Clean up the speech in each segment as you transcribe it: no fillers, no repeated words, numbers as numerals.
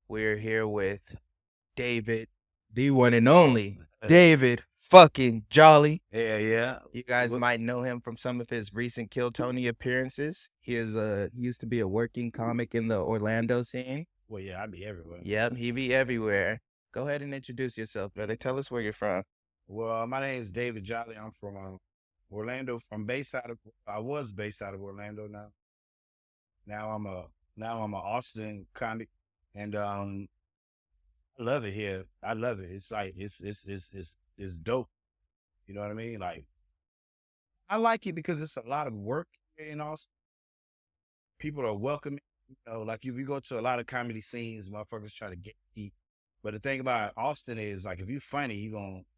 We're here with David, the one and only David fucking Jolly. Yeah, yeah. You guys might know him from some of his recent Kill Tony appearances. He used to be a working comic in the Orlando scene. Well, yeah, I be everywhere. Yep, he be everywhere. Go ahead and introduce yourself, brother. Tell us where you're from. Well, my name is David Jolly. I'm from Orlando. I was based out of Orlando. Now I'm a Austin comic, and I love it here. I love it. It's like it's dope. You know what I mean? Like I like it because it's a lot of work here in Austin. People are welcoming. Like if you go to a lot of comedy scenes, motherfuckers try to get you. But the thing about Austin is like if you funny,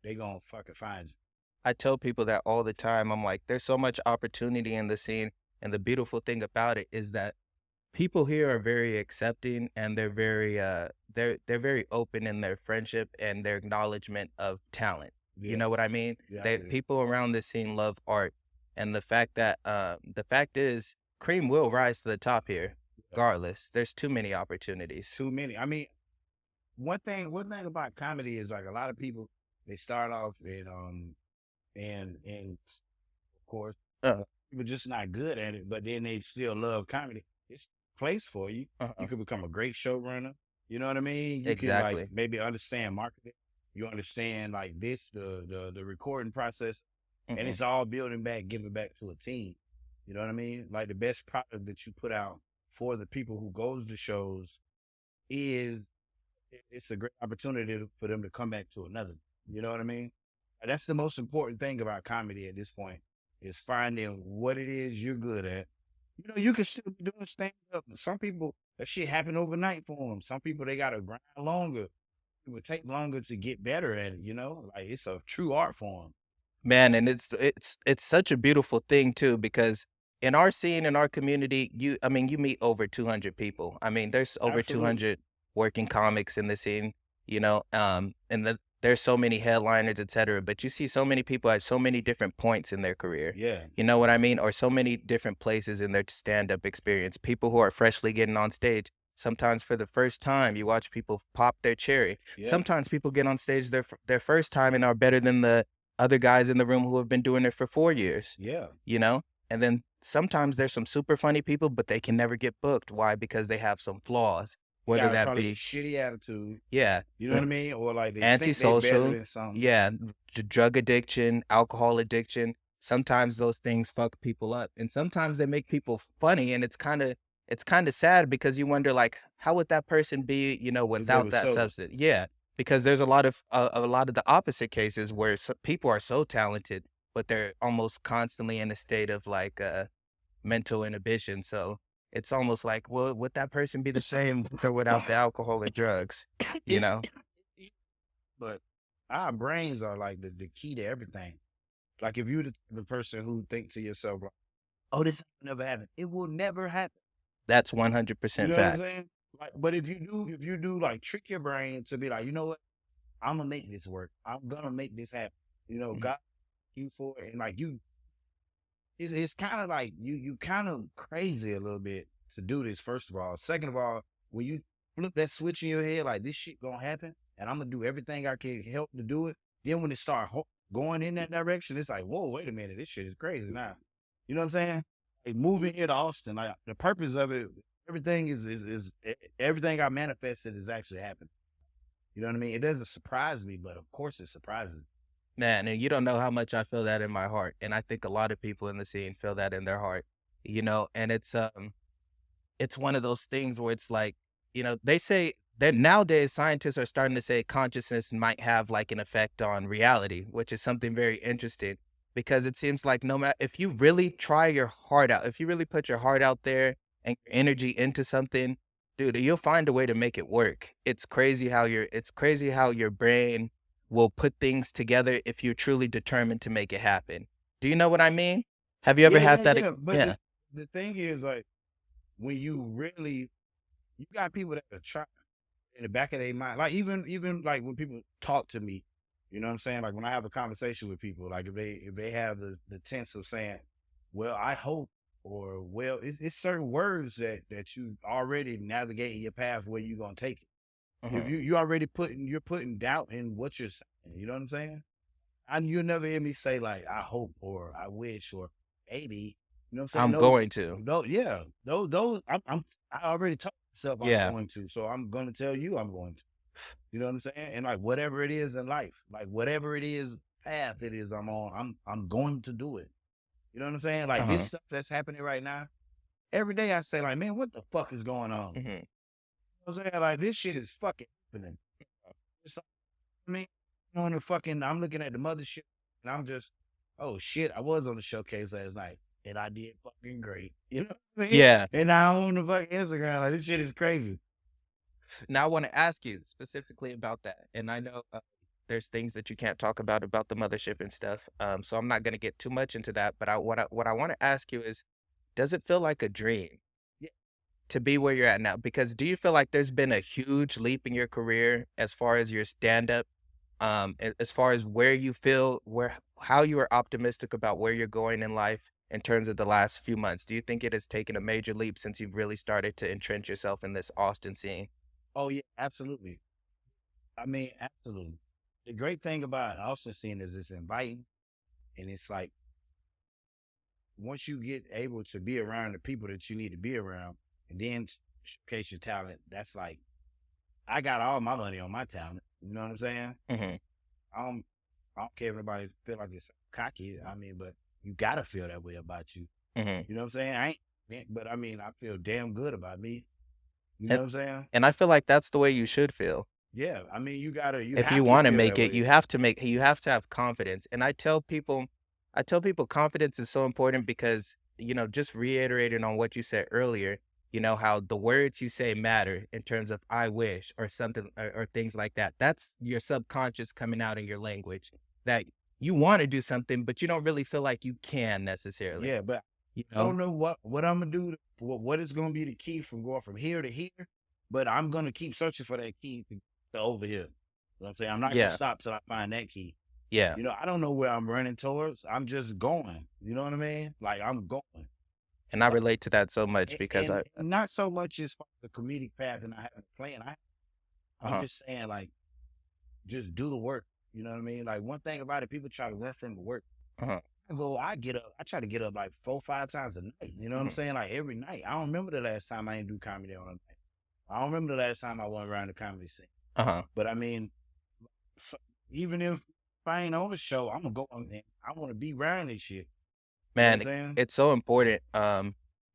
they gonna fucking find you. I tell people that all the time. I'm like, there's so much opportunity in the scene, and the beautiful thing about it is that people here are very accepting, and they're very open in their friendship and their acknowledgement of talent. You Yeah, know what I mean? yeah, I They feel you. people around this scene love art, and the fact is cream will rise to the top here Yeah. regardless. There's too many opportunities. Too many. I mean, one thing about comedy is like a lot of people they start off and of course Uh, people just not good at it, but then they still love comedy. It's a place for you. uh-uh. You could become a great showrunner. You know what I mean? You can like Exactly. maybe understand marketing. You understand like the recording process, and Hmm. it's all building back, giving back to a team. You know what I mean? Like the best product that you put out for the people who goes to shows is it's a great opportunity for them to come back to another. You know what I mean? And that's the most important thing about comedy at this point is finding what it is you're good at. You can still be doing stand up. Some people that shit happen overnight for them. Some people they gotta grind longer. It would take longer to get better at it. Like it's a true art form. Man, and it's such a beautiful thing too because in our scene, in our community, you meet over 200 people. I mean, there's over Absolutely. 200 working comics in the scene, and there's so many headliners, etc. But you see so many people at so many different points in their career. Yeah. You know what I mean? Or so many different places in their stand-up experience. People who are freshly getting on stage. Sometimes for the first time, you watch people pop their cherry. Yeah. Sometimes people get on stage their first time and are better than the other guys in the room who have been doing it for 4 years, Yeah. you know? And then sometimes there's some super funny people, but they can never get booked. Why? Because they have some flaws, They whether got that probably a be, shitty attitude. yeah, You know uh, what I mean? Or like they think they better antisocial, than something. yeah, drug addiction, alcohol addiction. Sometimes those things fuck people up, and sometimes they make people funny, and it's kind of sad because you wonder like how would that person be, If they without were that sober. substance? Yeah, because there's a lot of the opposite cases where people are so talented, but they're almost constantly in a state of like mental inhibition. So it's almost like, well, would that person be the same with or without the alcohol or drugs? You It's know? but our brains are like the key to everything. Like if you're the person who think to yourself, like, "Oh, this will never happen," it will never happen. That's You 100% know what I'm facts. saying? Like, but if you do like trick your brain to be like, you know what, I'm gonna make this work. I'm gonna make this happen. Mhm. God, you for it, and like it's kind of like you kind of crazy a little bit to do this. First of all, second of all, when you flip that switch in your head, like this shit gonna happen, and I'm gonna do everything I can help to do it. Then when it start going in that direction, it's like, whoa, wait a minute, this shit is crazy now. You know what I'm saying? Like moving here to Austin, like the purpose of it, everything everything I manifested is actually happening. You know what I mean? It doesn't surprise me, but of course it surprises me. Man, and you don't know how much I feel that in my heart. And I think a lot of people in the scene feel that in their heart, and it's one of those things where it's like, they say that nowadays scientists are starting to say consciousness might have like an effect on reality, which is something very interesting because it seems like no matter if you really try your heart out, if you really put your heart out there and your energy into something, dude, you'll find a way to make it work. It's crazy how your brain will put things together if you're truly determined to make it happen. Do you know what I mean? Have you ever Yeah, had yeah, that? yeah. But Yeah. the thing is, like, when you got people that are trying in the back of their mind, like even like when people talk to me, you know what I'm saying? Like when I have a conversation with people, like if they have the tense of saying, "Well, I hope," or "Well," it's certain words that you already navigating your path where you gonna take it. If Mhm. you already you're putting doubt in what you're saying. You know what I'm saying? And you'll never hear me say like I hope or I wish or maybe. You know what I'm saying? I'm No, going to. no, yeah, those I already told myself I'm Yeah. going to, so I'm gonna tell you I'm going to. You know what I'm saying? And like whatever it is in life, like whatever it is path it is I'm on, I'm going to do it. You know what I'm saying? Like this Uh-huh. stuff that's happening right now, every day I say like, man, what the fuck is going on? You Mhm. know what I'm saying? Like this shit is fucking happening. It's, I mean, on the fucking, I'm looking at the mothership and I'm just, oh shit, I was on the showcase last night and I did fucking great. You know what I mean? Yeah. And now I'm on the fucking Instagram. Like this shit is crazy. Now I wanna ask you specifically about that, and I know, there's things that you can't talk about the mothership and stuff, so I'm not gonna get too much into that, but what I wanna ask you is, does it feel like a dream Yeah. to be where you're at now? Because do you feel like there's been a huge leap in your career as far as your stand-up, as far as where you feel where how you are optimistic about where you're going in life in terms of the last few months? Do you think it has taken a major leap since you've really started to entrench yourself in this Austin scene? Oh yeah, absolutely. I mean, absolutely. The great thing about Austin scene is it's inviting and it's like once you get able to be around the people that you need to be around and then showcase your talent, that's like I got all my money on my talent. You know what I'm saying? Mhm. I don't I don't care if anybody feel like it's cocky. I mean, but you gotta feel that way about you. Mhm. You know what I'm saying? But I mean, I feel damn good about me. You know And what I'm saying? and I feel like that's the way you should feel. Yeah. I mean, you If have you to wanna feel make that it, way. you have to have confidence, and I tell people confidence is so important because, just reiterating on what you said earlier, how the words you say matter in terms of "I wish" or something or things like that. That's your subconscious coming out in your language that you wanna do something, but you don't really feel like you can necessarily, Yeah, but you I know? don't know what I'm gonna do. What is gonna be the key from going from here to here? But I'm gonna keep searching for that key to over here. You know what I'm saying? I'm not gonna Yeah, stop till I find that key. yeah, You know, I don't know where I'm running towards. I'm just going. You know what I mean? Like I'm going. and I But relate to that so much because and not so much as far as the comedic path and I haven't planned. I'm uh-huh, just saying like just do the work. You know what I mean? Like one thing about it, people try to run from the work. uh-huh, I get up. I try to get up like 4, 5 times a night. You know what I'm mhm, saying? Like every night. I don't remember the last time I didn't do comedy on a night. I don't remember the last time I went around the comedy scene. uh-huh. But I mean, so, even if I ain't on the show, I'm gonna go on there. I want to be around this shit. You know what I'm Man, saying? it's so important,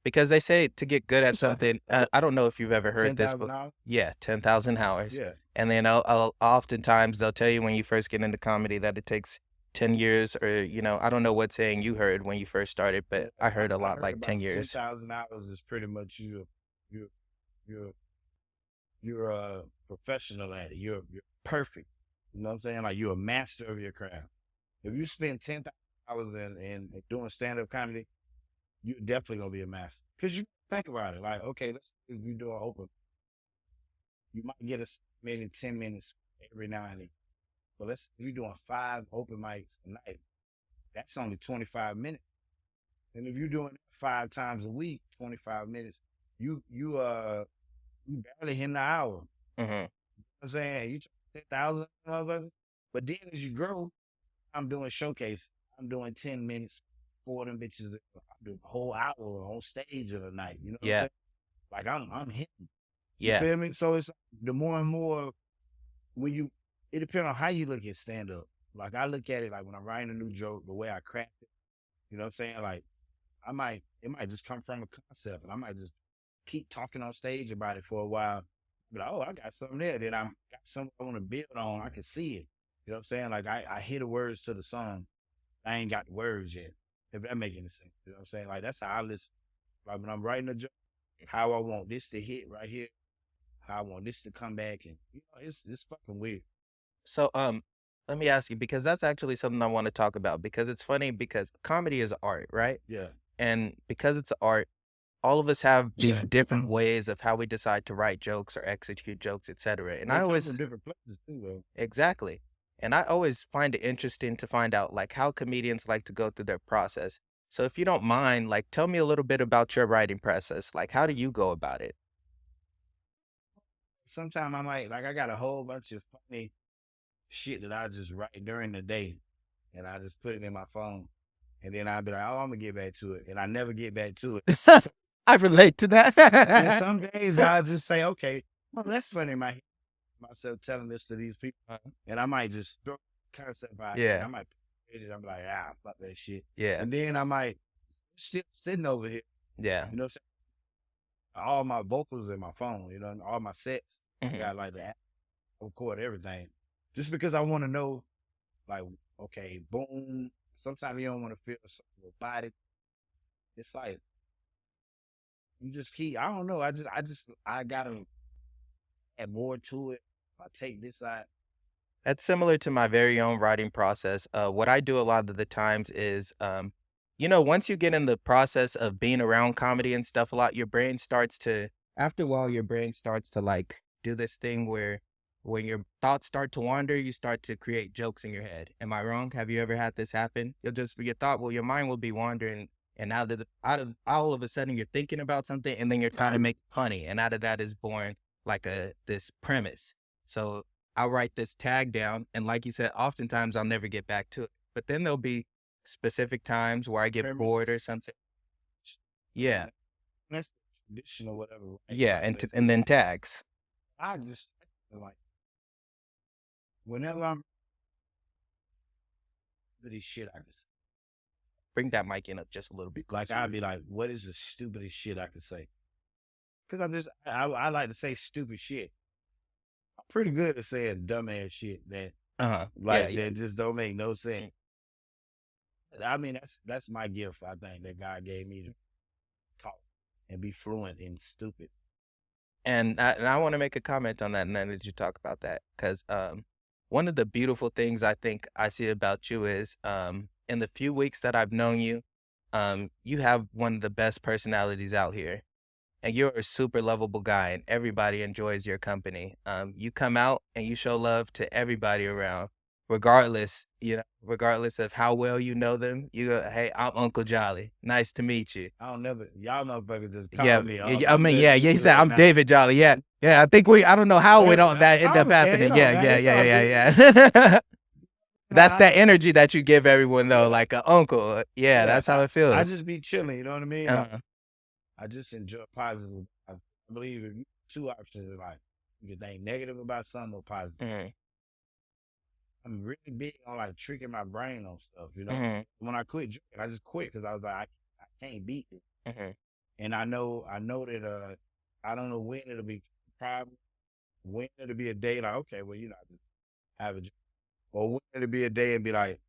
because they say to get good at something, I don't know if you've ever heard ten this, thousand but dollars. yeah, 10,000 hours. Yeah, And then oftentimes they'll tell you when you first get into comedy that it takes 10 years or, I don't know what saying you heard when you first started, yeah. but I heard a I lot heard like about 10 ten years. thousand dollars is pretty much you you're you're a professional at it. You're perfect. You know what I'm saying? Like you're a master of your craft. If you spend $10,000 in doing stand up comedy, you're definitely gonna be a master. Cause you think about it, like, okay, let's say if you do an open, you might get a maybe 10 minutes every now and then. But let's if you're doing 5 open mics a night, that's only 25 minutes. And if you're doing it 5 times a week, 25 minutes, you barely hitting the hour. Mhm. I'm saying you 10,000 motherfuckers. But then as you grow, I'm doing showcase. I'm doing 10 minutes for them bitches. I'm doing a whole hour on stage of the night. You know what I'm Yeah, saying? Like I'm hitting. You yeah. feel me? So it's the more and more when you it depends on how you look at stand up. Like I look at it like when I'm writing a new joke, the way I craft it. You know what I'm saying? Like it might just come from a concept and I might just keep talking on stage about it for a while. But oh, I got something there that I'm got something I want to build on. I can see it. You know what I'm saying? Like I hear the words to the song. I ain't got the words yet. If that make any sense. You know what I'm saying? Like that's how I listen. Like when I'm writing a joke, how I want this to hit right here, how I want this to come back and it's fucking weird. So, let me ask you because that's actually something I wanna talk about because it's funny because comedy is art, right? Yeah. And because it's art, all of us have these different ways of how we decide to write jokes or execute jokes, etc. And They I come from always different places too, though. exactly. And I always find it interesting to find out like how comedians like to go through their process. So if you don't mind, like tell me a little bit about your writing process. Like how do you go about it? sometimes I might like I got a whole bunch of funny shit that I just write during the day, and I just put it in my phone, and then I'll be like, oh, I'm gonna get back to it, and I never get back to it. I relate to Then that. some days I just say, okay, well, that's funny. Myself telling this to these people, and I might just throw the concept out, and Yeah, I might put it. I'm like, fuck that shit, yeah, and then I might still sitting over here, yeah. you know, all my vocals in my phone, you know, and all my sets. I Mhm. got like the app, record everything, just because I want to know, like, okay, boom. Sometimes you don't want to feel something about it. It's like you just keep. I don't know. I gotta add more to it. I take this out. That's similar to my very own writing process. What I do a lot of the times is, once you get in the process of being around comedy and stuff a lot, your brain starts to, after a while, your brain starts to like do this thing where when your thoughts start to wander, you start to create jokes in your head. Am I wrong? Have you ever had this happen? Your mind will be wandering, and out of all of a sudden, you're thinking about something, and then you're trying to make it funny, and out of that is born like this premise. So I'll write this tag down, and like you said, oftentimes I'll never get back to it. But then there'll be specific times where I get bored or Premise. something. Yeah, That's traditional, whatever writing yeah, process. and then tags. I just like whenever I'm this shit, I just Bring that mic in up just a little bit like closer. I'd be like, what is the stupidest shit I could say? Because I like to say stupid shit. I'm pretty good at saying dumbass shit that Yeah, yeah. that just don't make no sense. Mm. I mean, that's my gift. I think that God gave me to talk and be fluent in stupid. And I want to make a comment on that, and then that you talk about that, because one of the beautiful things I think I see about you is in the few weeks that I've known you, you have one of the best personalities out here. And you're a super lovable guy, and everybody enjoys your company. You come out and you show love to everybody around, regardless of how well you know them. You go, "Hey, I'm Uncle Jolly. Nice to meet you." I don't never y'all motherfuckers just Yeah, call me yeah, Uncle. I mean, yeah, yeah. He said, Like, "I'm nah, David Jolly." Yeah, yeah. I don't know how we don't that end up it happening. don't Yeah, matter. yeah, It's yeah, all yeah, good. yeah. That's I, that energy that you give everyone, though, yeah, like an uncle. Yeah, yeah. that's how it I feels. just be chilling. You know what I mean? Uh-huh. I just enjoy positive. I believe if you two options in life, you can think negative about something or positive. Mhm, I'm really big on like tricking my brain on stuff. You know, mhm, when I quit drinking, I just quit because I was like, I can't beat it. mhm. And I know that I don't know when it'll be problem, when it'll be a day like, okay, well, you know, I just have a drink. Or when it'll be a day and be like,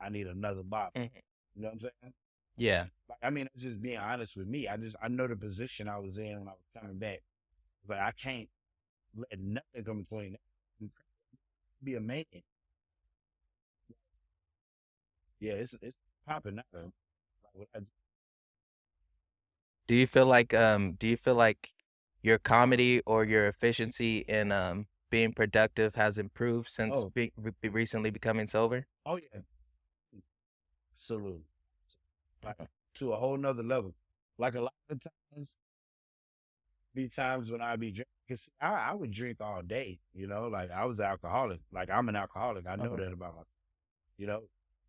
I need another bottle. Mhm. You know what I'm saying? Yeah. Like, I mean, it's just being honest with me. I know the position I was in when I was coming back. It's like I can't let nothing come between that. Be a man. Yeah, it's popping now. Like, Do you feel like your comedy or your efficiency in being productive has improved since oh, recently becoming sober? oh yeah, absolutely. Like to a whole nother level. Like a lot of times, be times when I be drinking. Cause I would drink all day, you know, like I was alcoholic. Like I'm an alcoholic. I know Uh-huh. that about myself, you know.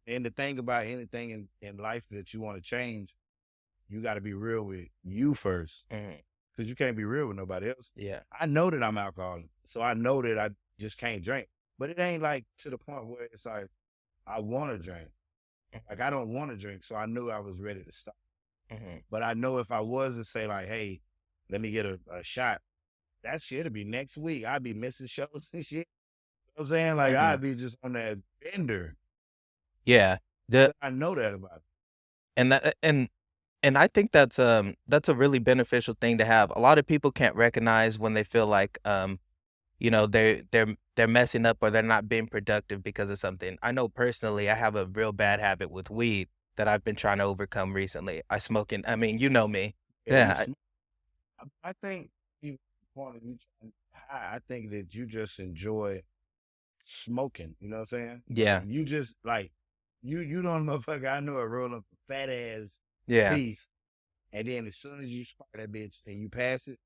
And the thing about anything in life that you want to change, you got to be real with you first. Mhm. Cause you can't be real with nobody else. Yeah. I know that I'm alcoholic. So I know that I just can't drink. But it ain't like to the point where it's like, I want to drink. Like I don't want to drink. So I knew I was ready to stop. Mhm. But I know if I was to say like, hey, let me get a shot, that shit'll be next week. I'd be missing shows and shit. You know what I'm saying? Like Mhm. I'd be just on that bender. Yeah. The I know that about it. and that and I think that's a really beneficial thing to have. A lot of people can't recognize when they feel like they're messing up or they're not being productive because of something. I know personally I have a real bad habit with weed that I've been trying to overcome recently. I mean, you know me. Yeah, you Yeah. sm- I think you point of you trying high, I think that you just enjoy smoking. You know what I'm saying? Like Yeah. you just like you don't motherfucker. I know a roll up a fat ass Yeah. piece, and then as soon as you spark that bitch and you pass it,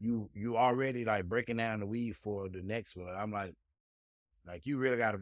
you already like breaking down the weed for the next one. I'm like you really got to.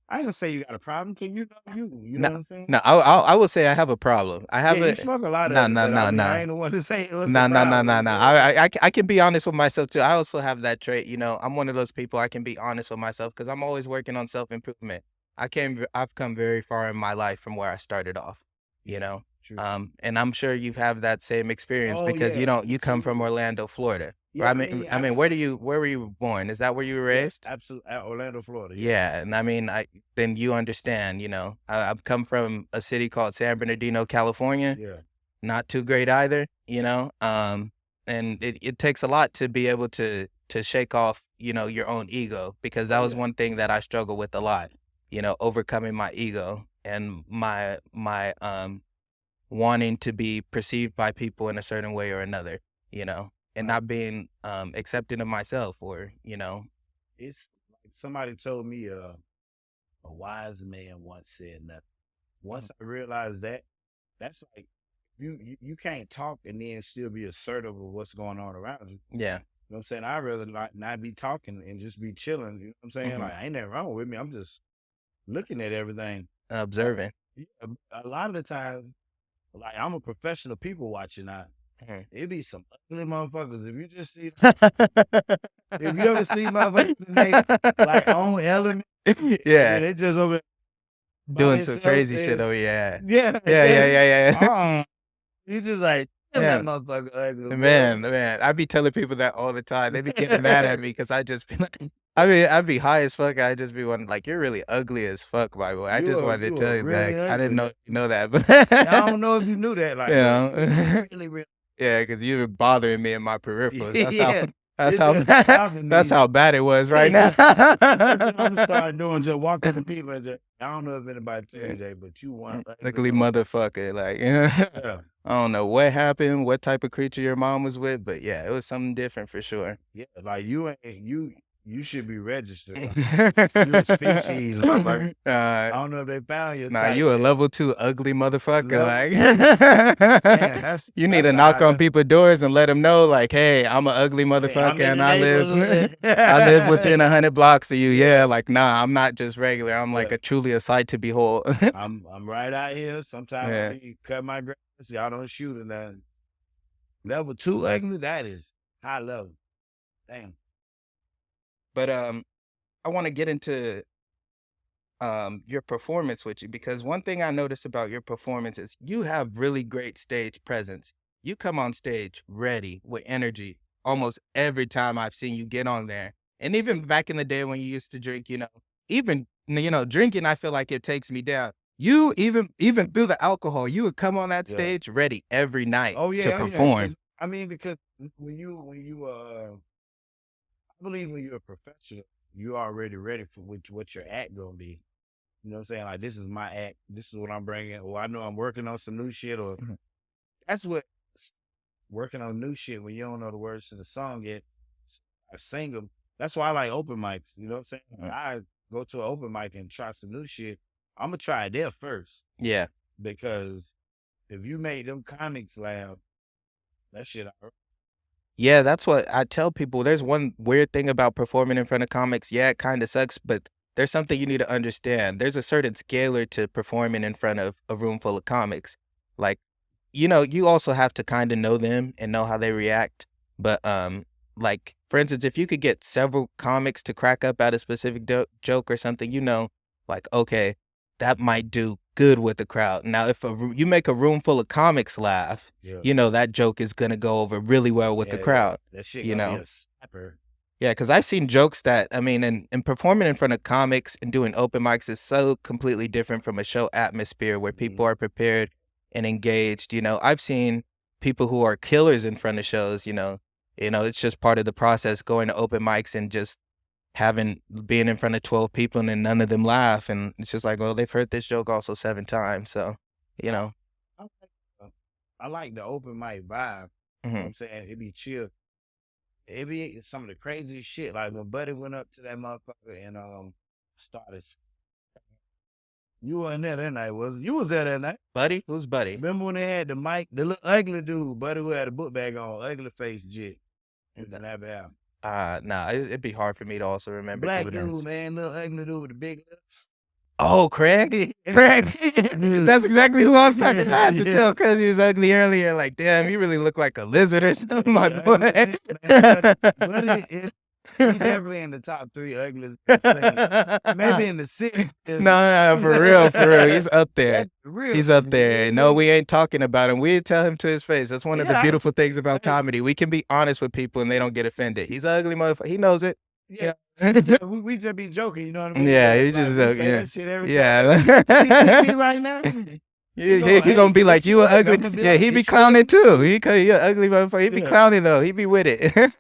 I ain't gonna say you got a problem. Can you know you know No, what I'm saying? no, I will say I have a problem. I Yeah, have you a smoke a lot no, of it, no, but I no, mean, I no. ain't the one to say what's the No, no, no, problem. no, You no. feel me? I can be honest with myself too. I also have that trait. I'm one of those people. I can be honest with myself because I'm always working on self improvement. I've come very far in my life from where I started off. You Yeah, know, true. and I'm sure you've had that same experience Oh because yeah, you come from absolutely. Orlando, Florida. Or Yeah, I mean, absolutely. where were you born? Is that where you were Yeah, raised? absolutely. At Orlando, Florida. Yeah, Yeah, and I mean, I then you understand. I've come from a city called San Bernardino, California, yeah, not too great either, and it takes a lot to be able to shake off, your own ego because oh that was yeah. one thing that I struggle with a lot, overcoming my ego and my wanting to be perceived by people in a certain way or another, and Like not being accepting of myself or, it's like somebody told me a wise man once said nothing. Mhm. Once I realized that, that's like you can't talk and then still be assertive of what's going on around you. Yeah. You know what I'm saying? I'd rather not be talking and just be chilling. You know what I'm saying? Hmm. Like ain't nothing wrong with me. I'm just looking at everything. Like Observing. yeah, a lot of the time, like I'm a professional people watcher now. Mhm. It be some ugly motherfuckers. If you just see, if you ever see motherfuckers and they like own element, and Yeah. then they just over by Doing some themselves, crazy shit. Oh yeah. yeah, Yeah, yeah, they, yeah, yeah. you just like damn that Man, motherfucker ugly, boy. man, I be telling people that all the time. They be getting mad at me because I just be like, I be high as fuck. I just be one like, you're really ugly as fuck, my boy. I just wanted to You tell are you really that. I didn't ugly. know you know that, but I don't know if you knew that, you like, but know, you really, really, yeah, because you were bothering me in my peripherals. yeah. That's It's how, just bothering that's me. how bad it was right now. That's what I'm gonna start doing. Just walking to people and just, I don't know if anybody told you that, but you one ugly Ugly motherfucker. motherfucker. Like, Yeah, I don't know what happened, what type of creature your mom was with, but yeah, it was something different for sure. yeah. Like you ain't you should be registered. Like you a species, motherfucker. I don't know if they found your Nah, type you a yet. level 2 ugly motherfucker. Level Like, two. Man, you need that's to a knock high on level. people's doors and let them know, like, hey, I'm an ugly Hey, I'm motherfucker in and the neighborhood. I live within 100 blocks of you. Yeah, Yeah, like, nah, I'm not just regular. I'm yeah. like a truly a sight to behold. I'm right out here. Sometimes I Yeah. be cut my grass. Y'all don't shoot or nothing. Level two ugly, that is high level. Damn. But I want to get into your performance with you because one thing I notice about your performance is you have really great stage presence. You come on stage ready with energy almost every time I've seen you get on there. And even back in the day when you used to drink, even drinking, I feel like it takes me down. You even through the alcohol, you would come on that Yeah. stage ready every night Oh to yeah, oh yeah. perform. Because I mean, because when you I believe when you're a professional, you're already ready for what your act gonna be. You know what I'm saying? Like this is my act. This is what I'm bringing. Or I know I'm working on some new shit. Or Mhm. that's what working on new shit when you don't know the words to the song yet. I sing them. That's why I like open mics. You know what I'm saying? Mhm. I go to an open mic and try some new shit. I'm gonna try it there first Yeah. because if you made them comics laugh, that shit. Yeah, that's what I tell people. There's one weird thing about performing in front of comics. Yeah, it kind of sucks, but there's something you need to understand. There's a certain scalar to performing in front of a room full of comics. Like, you also have to kind of know them and know how they react. But like for instance, if you could get several comics to crack up at a specific joke or something, like okay, that might do good with the crowd. Now, if you make a room full of comics laugh, Yeah, that joke is gonna go over really well with the yeah. crowd, That shit you gonna be know? a slapper. Yeah, because I've seen jokes that, I mean, and performing in front of comics and doing open mics is so completely different from a show atmosphere where people Mhm. are prepared and engaged. I've seen people who are killers in front of shows, it's just part of the process going to open mics and just being in front of 12 people and then none of them laugh. And it's just like, well, they've heard this joke also 7 times. So, you I, know. I, like, I like the open mic vibe. You know what Mhm. I'm saying? It be chill. It be some of the craziest shit. Like when Buddy went up to that motherfucker and started. You weren't there that night, was it? You was there that night. Buddy? Who's Buddy? Remember when they had the mic, the little ugly dude, Buddy who had a book bag on, ugly face jit. You didn't have it out. Nah, it'd be hard for me to also remember Black doing dude, this. man, little ugly dude with the big lips. Oh, Craig? Craig. That's exactly who I was talking about. I had to Yeah. tell because he was ugly earlier. Like, damn, he really looked like a lizard or something, my Yeah, boy. ugly, man, but he definitely in the top 3 ugliest I've seen. Maybe in the city. No, for real, for real. He's up there. That's real. He's up there. No, we ain't talking about him. We tell him to his face. That's one of the Yeah, beautiful things about comedy. We can be honest with people and they don't get offended. He's an ugly motherfucker. He knows it. yeah. We just be joking, you know what I mean? Yeah, Like, he just we joke, say yeah. that shit every Yeah. time. He see me right now. He gonna be like, you an ugly. Yeah, he be clowning too. He an ugly motherfucker. He be clowning though. He be with it.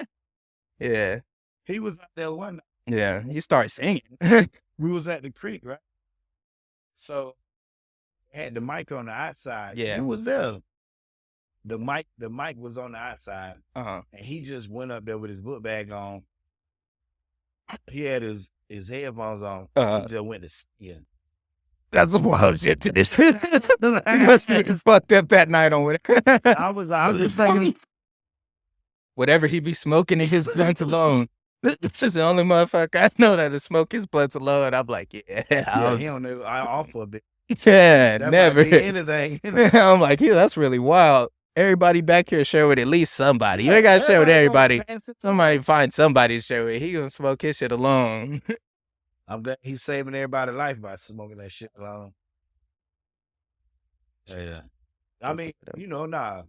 Yeah. He was out there one night. Yeah. He started singing. We was at the creek, right? So had the mic on the outside. Yeah. You was there. The mic was on the outside. Uh-huh. And he just went up there with his book bag on. He had his headphones on. He just went to sing. That's some wild shit to this. He must have been fucked up that night on it. I was just thinking, whatever he be smoking in his blunts alone. This is the only motherfucker I know that to smoke his blunts alone. I'm like, yeah, he don't know. I offer a bit. Yeah, That never. might be anything. I'm like, yeah, that's really wild. Everybody back here share with at least somebody. You ain't gotta share with everybody. Somebody find somebody to share with. He gonna smoke his shit alone. I'm glad he's saving everybody's life by smoking that shit alone. Yeah. I mean, you know, nah.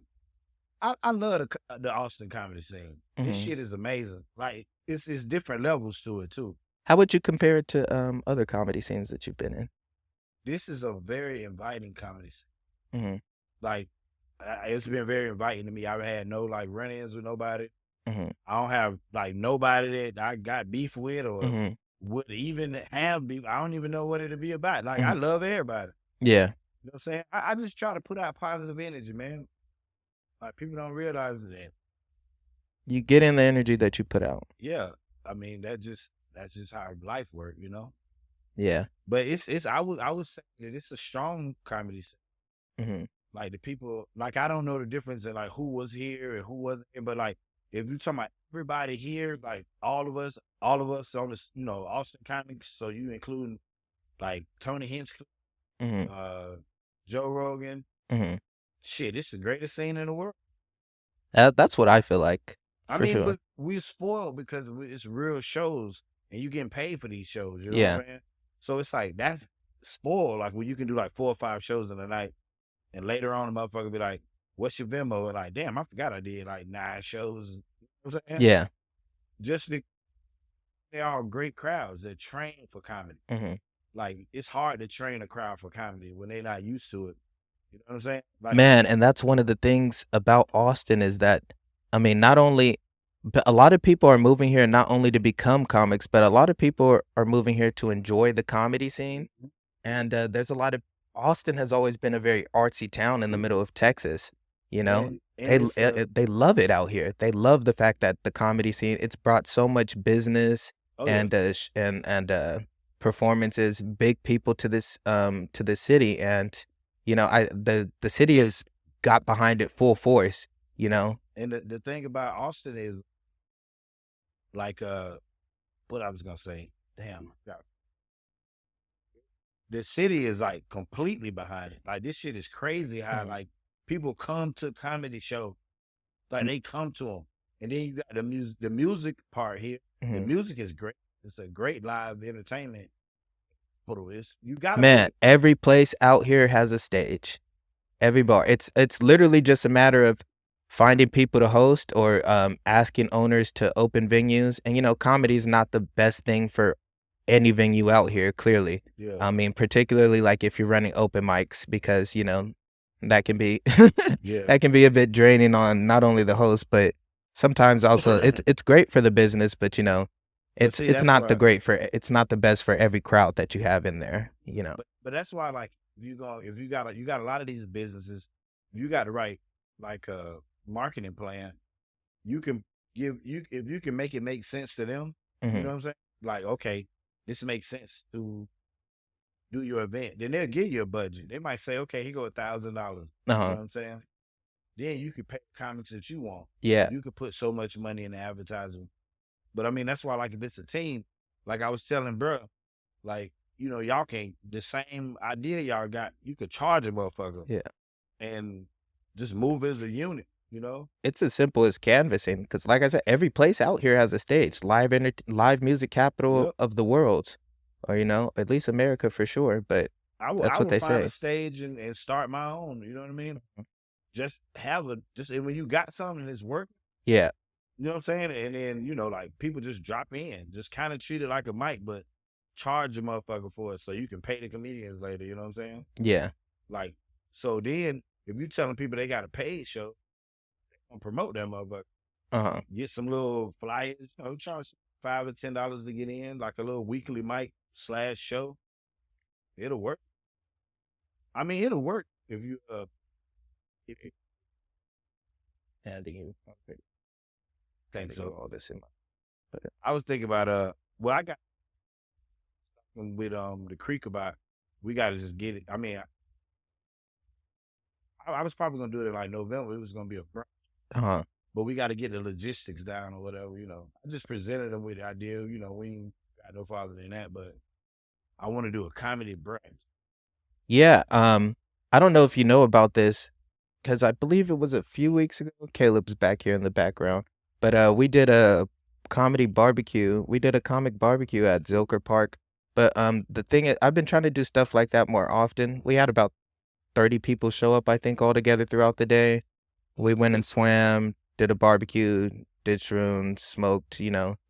I love the Austin comedy scene. This shit is amazing. Like, it's different levels to it, too. How would you compare it to other comedy scenes that you've been in? This is a very inviting comedy scene. Mm-hmm. Like, it's been very inviting to me. I've had no, like, run-ins with nobody. Mm-hmm. I don't have, like, nobody that I got beef with or would even have beef. I don't even know what it'd be about. Like, I love everybody. Yeah. You know what I'm saying? I just try to put out positive energy, man. Like, people don't realize that. You get in the energy that you put out. Yeah. I mean, that's just how life works, you know? Yeah. But I would say that it's a strong comedy scene. Mm-hmm. Like, the people, like, I don't know the difference in, like, who was here and who wasn't here, but, like, if you're talking about everybody here, like, all of us on this, you know, Austin Comics, so you including, like, Tony Hinchcliffe, Joe Rogan, shit, it's the greatest scene in the world. That's what I feel like. I mean, but we're spoiled because it's real shows and you getting paid for these shows. You know what I'm saying? So it's like, that's spoiled. Like, when you can do like 4 or 5 shows in a night and later on the motherfucker be like, what's your Venmo? And like, damn, I forgot I did like 9 shows. You know what I'm saying? Yeah. Just because they're all great crowds that train for comedy. Like, it's hard to train a crowd for comedy when they're not used to it. You know what I'm saying? Like, man, and that's one of the things about Austin is that, I mean, not only, but a lot of people are moving here not only to become comics, but a lot of people are moving here to enjoy the comedy scene. And there's a lot of, Austin has always been a very artsy town in the middle of Texas. You know, they love it out here. They love the fact that the comedy scene, it's brought so much business and performances, big people to this city. And you know, the city has got behind it full force, you know. And the thing about Austin is, like, what I was gonna say, damn, the city is like completely behind it. Like, this shit is crazy how like people come to comedy show, like they come to them, and then you got the music part here. The music is great. It's a great live entertainment. You got every place out here has a stage. Every bar. It's literally just a matter of finding people to host or asking owners to open venues. And you know, comedy is not the best thing for any venue out here, clearly. Yeah. I mean, particularly like if you're running open mics, because you know, that can be that can be a bit draining on not only the host, but sometimes also it's great for the business, but you know, it's not it's not the best for every crowd that you have in there, you know. But that's why, like, if you got a lot of these businesses, if you got the right, like, marketing plan, you can if you can make it make sense to them, you know what I'm saying? Like, okay, this makes sense to do your event. Then they'll give you a budget. They might say, okay, here go $1,000. You know what I'm saying? then you could pay comics that you want. Yeah. You could put so much money in the advertising. But I mean, that's why, like, if it's a team, like I was telling bro, like, y'all can't, the same idea y'all got, you could charge a motherfucker Yeah. and just move as a unit, you know? It's as simple as canvassing, because like I said, every place out here has a stage, live music capital Yep. of the world, or at least America for sure. But I that's what would they find a say. stage and start my own, you know what I mean? Just and when you got something that's working, Yeah. you know what I'm saying? And then, like people just drop in, just kind of treat it like a mic, but charge a motherfucker for it so you can pay the comedians later, you know what I'm saying? Yeah. Like, so then if you telling people they got a paid show, they gonna promote that motherfucker. Get some little flyers, charge $5 or $10 to get in, like a little weekly mic / show. It'll work. I mean, it'll work if you if you Handing you think so. all this in my. I was thinking about well, I got with the creek about we got to just get it. I mean, I was probably gonna do it in like November. It was gonna be a brunch, but we got to get the logistics down or whatever. I just presented them with the idea. We ain't got no farther than that, but I want to do a comedy brunch. Yeah. I don't know if you know about this, because I believe it was a few weeks ago. Caleb's back here in the background, but we did a comedy barbecue. We did a comic barbecue at Zilker Park. But the thing is, I've been trying to do stuff like that more often. We had about 30 people show up, I think, all together throughout the day. We went and swam, did a barbecue, did shrooms, smoked,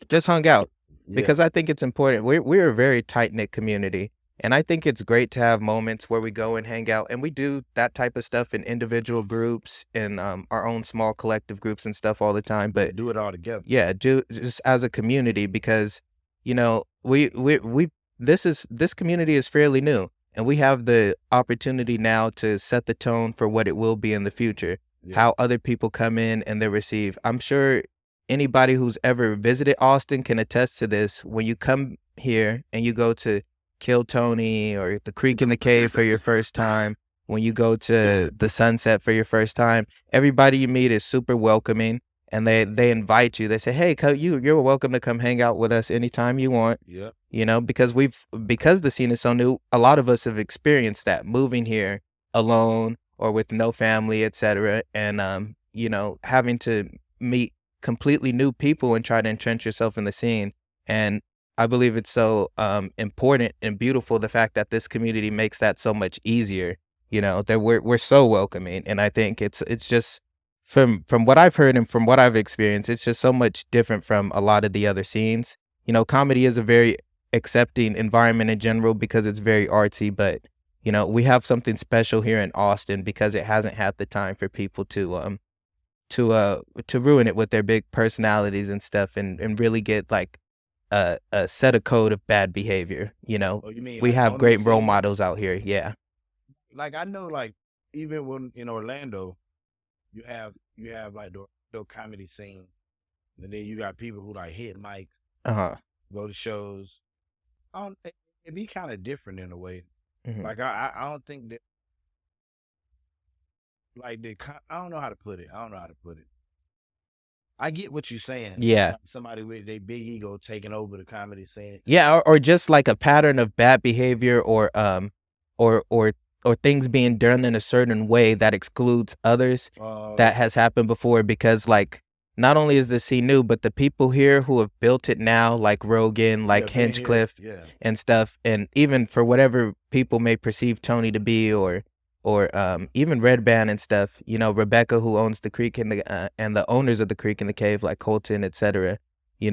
just hung out. Yeah. Because I think it's important. We're a very tight-knit community. And I think it's great to have moments where we go and hang out. And we do that type of stuff in individual groups, in our own small collective groups and stuff all the time. But do it all together. Yeah, do just as a community, because, this community is fairly new. And we have the opportunity now to set the tone for what it will be in the future. Yeah. How other people come in and they receive. I'm sure anybody who's ever visited Austin can attest to this. When you come here and you go to Kill Tony or the Creek in the Cave for your first time, when you go to the Sunset for your first time, everybody you meet is super welcoming, and they invite you. They say, "Hey, you're welcome to come hang out with us anytime you want." Yeah. Because the scene is so new, a lot of us have experienced that, moving here alone or with no family, etc. And having to meet completely new people and try to entrench yourself in the scene. And I believe it's so important and beautiful, the fact that this community makes that so much easier. That we're so welcoming, and I think it's just from what I've heard and from what I've experienced, it's just so much different from a lot of the other scenes. Comedy is a very accepting environment in general because it's very artsy, but we have something special here in Austin because it hasn't had the time for people to ruin it with their big personalities and stuff, and really get like a set a code of bad behavior. Oh, you mean We like have on the great role scene? models out here. Yeah. Like I know, like even when in Orlando, you have like the comedy scene, and then you got people who like hit mics, go to shows. It'd be kind of different in a way. Mhm. Like I don't think that, like I don't know how to put it. I get what you're saying. Yeah. Like somebody with their big ego taking over the comedy scene. Yeah, or just like a pattern of bad behavior, or things being done in a certain way that excludes others. That has happened before, because like not only is the scene new, but the people here who have built it now, like Rogan, like Hinchcliffe, and stuff, and even for whatever people may perceive Tony to be, or even Red Band and stuff, Rebecca, who owns the Creek and the owners of the Creek and the Cave, like Colton, etc. They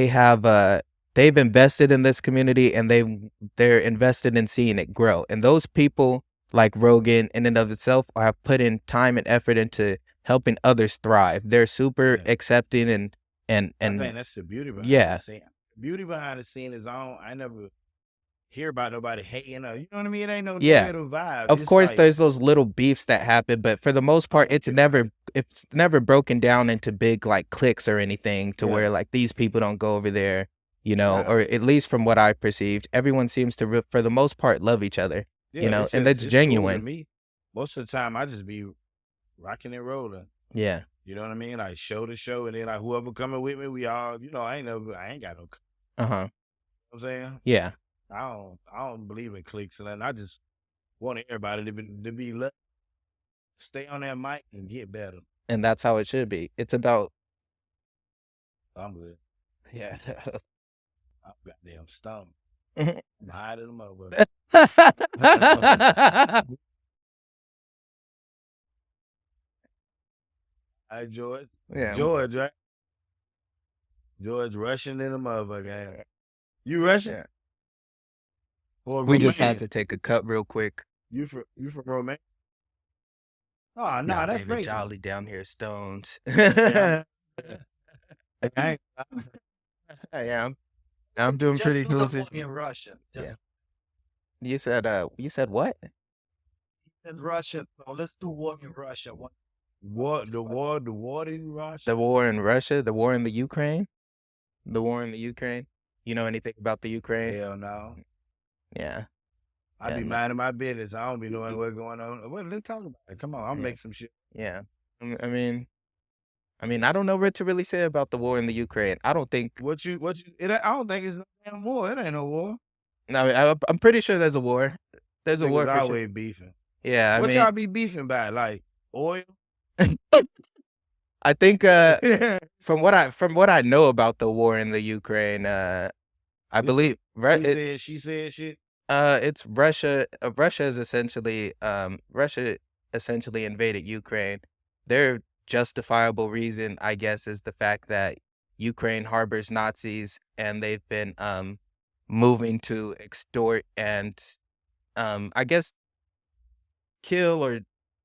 have they've invested in this community, and they're invested in seeing it grow. And those people, like Rogan, in and of itself, have put in time and effort into helping others thrive. They're super accepting and I think that's the beauty behind the scene. Beauty behind the scene is I never hear about nobody hating. You know what I mean? It ain't no negative vibe. Of course, there's those little beefs that happen, but for the most part, it's never broken down into big like cliques or anything to where like these people don't go over there, or at least from what I perceived, everyone seems to for the most part love each other, and that's genuine. Cool to me. most of the time I just be rocking and rolling. Yeah. You know what I mean? Like show to show, and then like whoever coming with me, we all, I ain't got no. Uh-huh. I'm saying Yeah. I don't believe in cliques, and I just want everybody to stay on that mic and get better. And that's how it should be. It's about I'm good. yeah. I'm goddamn stoned. Mhm. I'm high to the motherfucker. Hey, George. Yeah. George, right? George Russian in the motherfucker. You Russian? Or We just had Romanian? to take a cut real quick. You from Romania? Oh, no, Nah, that's David racist. Jolly down here stoned. Yeah. I I am. I'm doing Just pretty do cool the too. one in Russian. Just You said what? in Russian. No, let's do one in Russia. One. the war in Russia. The war in Russia, the war in the Ukraine? The war in the Ukraine? You know anything about the Ukraine? Hell no. Yeah. I Yeah, be no. minding my business. I don't be knowing what's going on. Well, let's talk about it. Come on, I'll Yeah. make some shit. Yeah. I mean, I don't know what to really say about the war in the Ukraine. I don't think. I don't think it's no damn war. It ain't no war. No, I'm pretty sure there's a war. There's a war Niggas for sure. always beefing. Yeah, What y'all be beefing about? Like oil? I think from what I know about the war in the Ukraine, I believe She said shit. it's Russia. Russia essentially invaded Ukraine. Their justifiable reason, I guess, is the fact that Ukraine harbors Nazis and they've been moving to extort and I guess kill or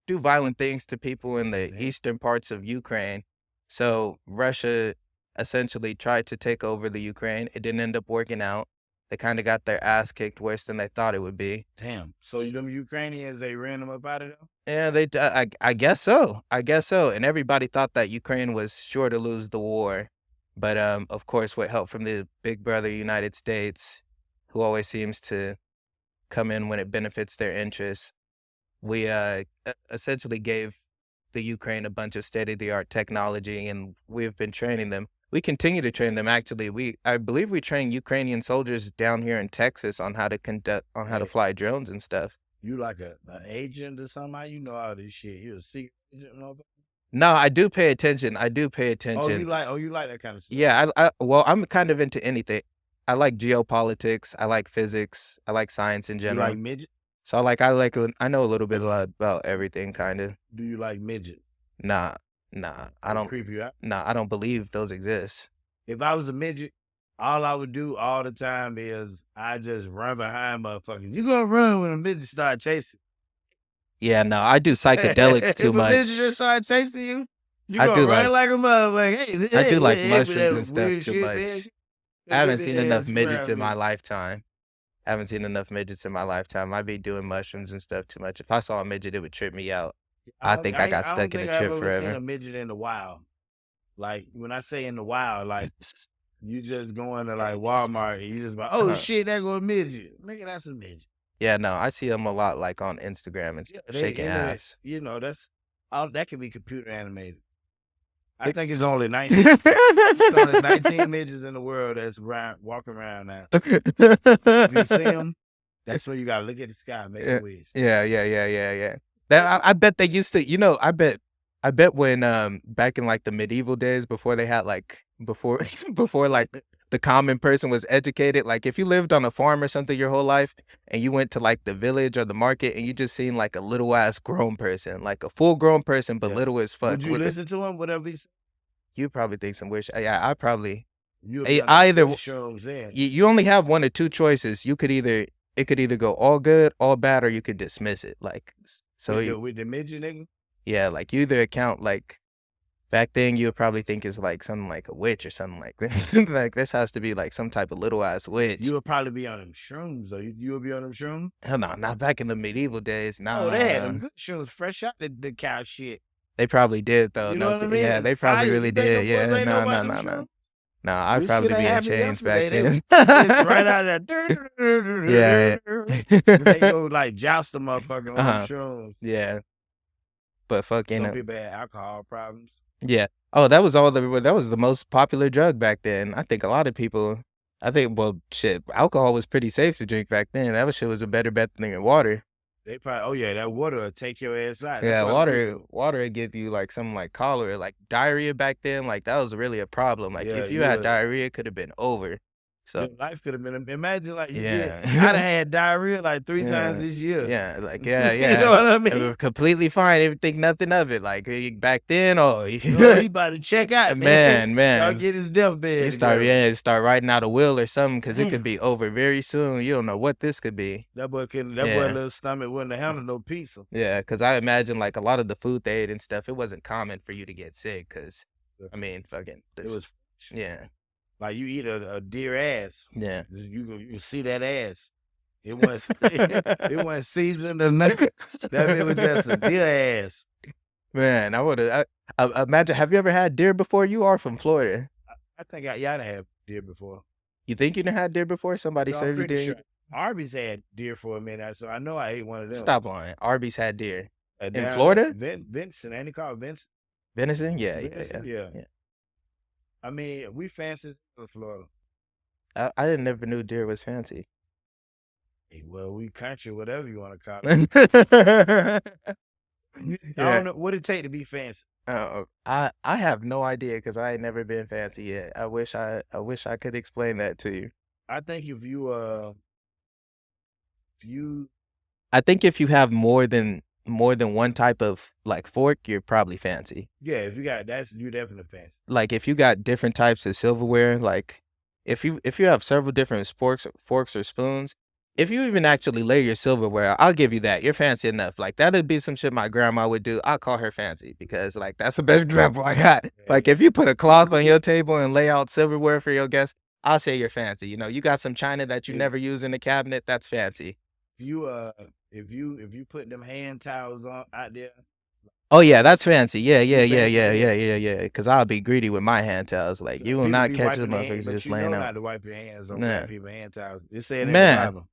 do violent things to people in the eastern parts of Ukraine. So Russia essentially tried to take over the Ukraine. It didn't end up working out. They kind of got their ass kicked worse than they thought it would be. Damn. So them Ukrainians, they ran them up out of there? Yeah, I guess so. I guess so. And everybody thought that Ukraine was sure to lose the war. But of course, with help from the big brother United States, who always seems to come in when it benefits their interests, we essentially gave the Ukraine a bunch of state-of-the-art technology, and we've been training them. We continue to train them. Actually, I believe we train Ukrainian soldiers down here in Texas on how to fly drones and stuff. You like an agent or something? How you know all this shit? You a secret agent? No, I do pay attention. Oh, you like that kind of stuff? Yeah, well, I'm kind of into anything. I like geopolitics. I like physics. I like science in You general. like midget? So I know a little bit about everything, kind of. Do you like midget? Nah, I don't. Creep you out? Nah, I don't believe those exist. If I was a midget, all I would do all the time is I just run behind motherfuckers. You gonna run when a midget start chasing? Yeah, no, I do psychedelics too much. If a midget just start chasing you, you I gonna do run like a motherfucker. I do like Hey, mushrooms and stuff weird too shit, much. man. I haven't Get seen their enough ass midgets around in my me. lifetime. I be doing mushrooms and stuff too much. If I saw a midget, it would trip me out. I think I got stuck in a trip I've ever seen forever. a midget in the wild. Like when I say in the wild, like you just going to like Walmart and you just like, oh shit, there go a midget. Nigga, that's a midget. Yeah, no, I see them a lot, like on Instagram and shaking ass. That's all that can be computer animated. I think it's only 19. It's only 19 midgets in the world that's walking around now. If you see them, that's when you gotta look at the sky and make a wish. Yeah. I bet they used to. I bet when back in like the medieval days, before they had before like the common person was educated, like if you lived on a farm or something your whole life and you went to like the village or the market and you just seen like a little ass grown person, like a full grown person but little as fuck. Would you listen to him? Whatever he said? You probably think some weird shit. Yeah, I probably. You only have one or two choices. It could either go all good, all bad, or you could dismiss it. Like so. With the midget nigga. Yeah, like you either account like back then you would probably think it's like something like a witch or something like that. Like this has to be like some type of little ass witch. You would probably be on them shrooms though. You would be on them shrooms? Hell no, not back in the medieval days. No, they had them good shrooms fresh out the cow shit. They probably did though. You know what I mean? Yeah, they probably really did. Yeah, no. Nah, I'd This probably shit ain't be in happened chains back yesterday. They then. right out of there. Yeah. They go like joust the motherfucker on Uh-huh. shrooms. Yeah. But fucking Some people had alcohol problems. yeah. Oh, that was the most popular drug back then. I think a lot of people. Well, shit, alcohol was pretty safe to drink back then. That shit was a better bet than water. They probably, oh yeah, that water will take your ass out. That's Yeah, why water would give you like something like cholera, like diarrhea back then. Like that was really a problem. Like Yeah, if you had diarrhea, it could have been over. So your life could have been. Imagine like you yeah, I done had diarrhea like 3 Yeah. times this year. yeah, like You yeah. know what I It mean? was completely fine. Didn't think nothing of it. Like back then, Oh, he about to check out, man, Y'all get his deathbed. you start writing out a will or something because it could be over very soon. You don't know what this could be. That boy Yeah. little stomach wouldn't have handled no pizza. Yeah, because I imagine like a lot of the food they ate and stuff, it wasn't common for you to get sick. Because I mean, fucking, It was yeah, like you eat a deer ass. yeah. You see that ass. It wasn't seasoned or nothing. That it was just a deer ass. Man, I would have. Imagine. Have you ever had deer before? You are from Florida. I think y'all done had deer before. You think you done had deer before? Somebody No, I'm served you pretty deer? sure. Arby's had deer for a minute, so I know I ate one of them. Stop lying. Arby's had deer. In Down Florida? Vincent, ain't he called Vincent? Venison? Yeah, Venison, yeah. I mean, we fancy in Florida. I never knew deer was fancy. Hey, well, we country, whatever you want to call it. I don't know what it take to be fancy. I have no idea because I ain't never been fancy yet. I wish I could explain that to you. I think if you I think if you have more than one type of like fork, you're probably fancy. yeah, if you got you definitely fancy. Like if you got different types of silverware, like if you have several different forks or spoons, if you even actually lay your silverware, I'll give you that. You're fancy enough. Like that'd be some shit my grandma would do. I'll call her fancy because like that's the best example I got. Like if you put a cloth on your table and lay out silverware for your guests, I'll say you're fancy. You know, you got some china that you never use in the cabinet, that's fancy. If you put them hand towels on out there. Oh yeah, that's fancy. Yeah. Because I'll be greedy with my hand towels. Like you will not catch the motherfuckers just laying out. Not to wipe your hands on Nah. black people hand towels. It said in Man. the Bible.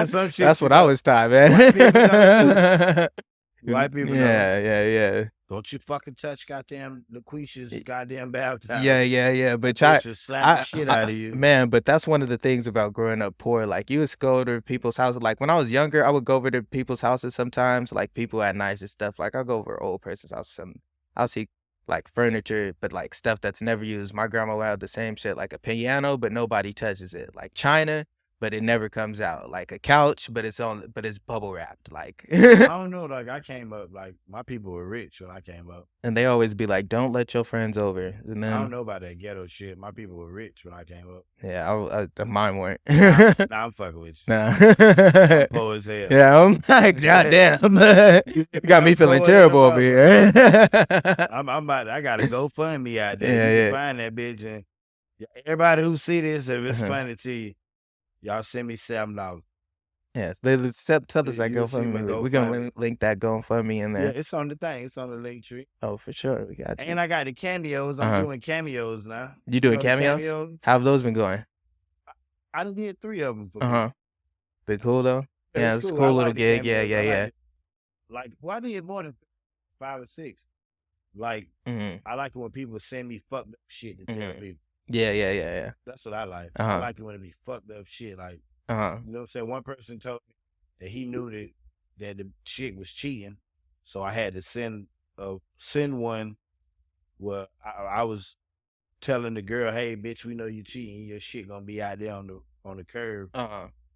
Some shit That's you what I know. was taught, man. White people know. Yeah. Don't you fucking touch goddamn LaQuisha's goddamn baptized. Yeah. But slap the shit out of you. Man, but that's one of the things about growing up poor. Like you would go to people's houses. Like when I was younger, I would go over to people's houses sometimes. Like people had nice and stuff. Like I'll go over an old person's house and I'll see like furniture, but like stuff that's never used. My grandma would have the same shit, like a piano, but nobody touches it. Like china, but it never comes out. Like a couch, but it's bubble wrapped. Like I don't know. Like I came up, like my people were rich when I came up. And they always be like, "Don't let your friends over." And then I don't know about that ghetto shit. My people were rich when I came up. Yeah, mine weren't. Nah, I'm fucking with you. Nah. I'm poor as hell. Yeah, I'm like, goddamn, you got me feeling terrible over here. I gotta go fund me out there. Yeah, You can find that bitch, and everybody who see this, if it's funny to you, y'all send me $7. Yes, tell us that You'll see my GoFundMe. We're gonna link that GoFundMe in Yeah, there. it's on the thing. It's on the link tree. Oh, for sure, we got you. And I got the cameos. I'm doing cameos now. You doing know the cameos? How have those been going? I done did 3 of them. For Been cool though. Yeah, it's a cool. cool I little like the gig. cameos. I Yeah. like it. Like, well, I did more than 5 or 6. Like, I like it when people send me fucked up shit to tell people. Yeah. That's what I like. Uh-huh. I like it when it be fucked up shit. Like, you know what I'm saying? One person told me that he knew that the chick was cheating, so I had to send one where I was telling the girl, "Hey, bitch, we know you cheating. Your shit gonna be out there on the curb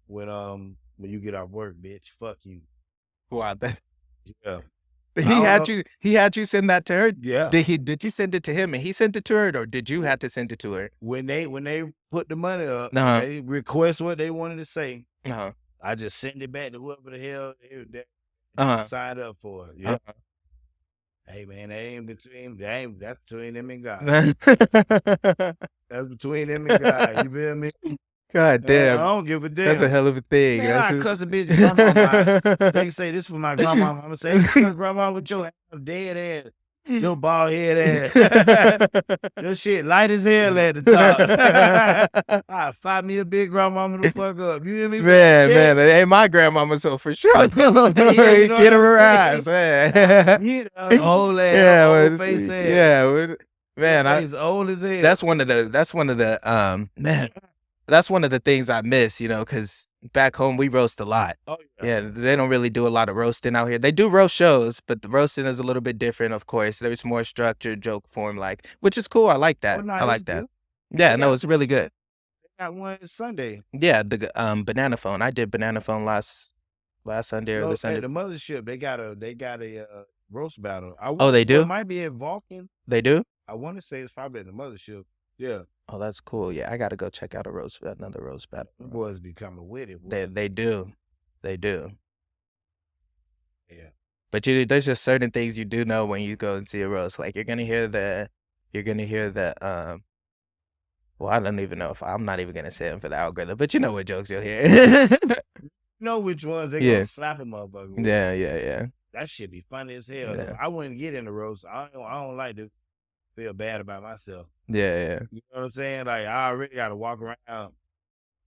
when you get off work, bitch. Fuck you." Wow. Yeah. He had you send that to her. Yeah. Did you send it to him and he sent it to her, or did you have to send it to her? When they put the money up, Uh-huh. they request what they wanted to say. Uh-huh. I just send it back to whoever the hell they Uh-huh. signed up for it. Yeah. Hey man, that's between them and God. That's between them and God. You feel me? God I damn. don't give a damn. That's a hell of a thing. Man, That's I cuss a bitch grandma. They say this for my grandma. I'm gonna say, grandma with your dead ass. Your bald head ass. Your shit light as hell at the top. I fight me a big grandmama the fuck up. You hear me? Man, it ain't my grandmama, so for sure. Yeah, you know Get what her I'm eyes, man. You know, old ass, Yeah, old well, face ass. yeah, well, man, Face old as hell. that's one of the man, that's one of the things I miss, because back home we roast a lot. Oh Yeah, they don't really do a lot of roasting out here. They do roast shows, but the roasting is a little bit different, of course. There's more structured joke form, which is cool. I like that. Oh, no, I it's like that. good. Yeah, They no, got it's really good. Got one Sunday. Yeah, the banana phone. I did banana phone last Sunday or No, the at Sunday. the mothership, they got a roast battle. Oh, they do? It might be in Vulcan. They do? I want to say it's probably at the mothership. Yeah. Oh, that's cool. Yeah, I gotta go check out another roast battle. Them boys be coming with it. They do. They do. Yeah. But there's just certain things you do know when you go and see a roast. Like you're gonna hear the well, I don't even know if I'm not even gonna say them for the algorithm, but you know what jokes you'll hear. You know which ones they Yeah. gonna slap a motherfucker with. Yeah. That shit be funny as hell. Yeah. Though. I wouldn't get in the roast. I don't like to feel bad about myself. Yeah. You know what I'm saying? Like I already gotta walk around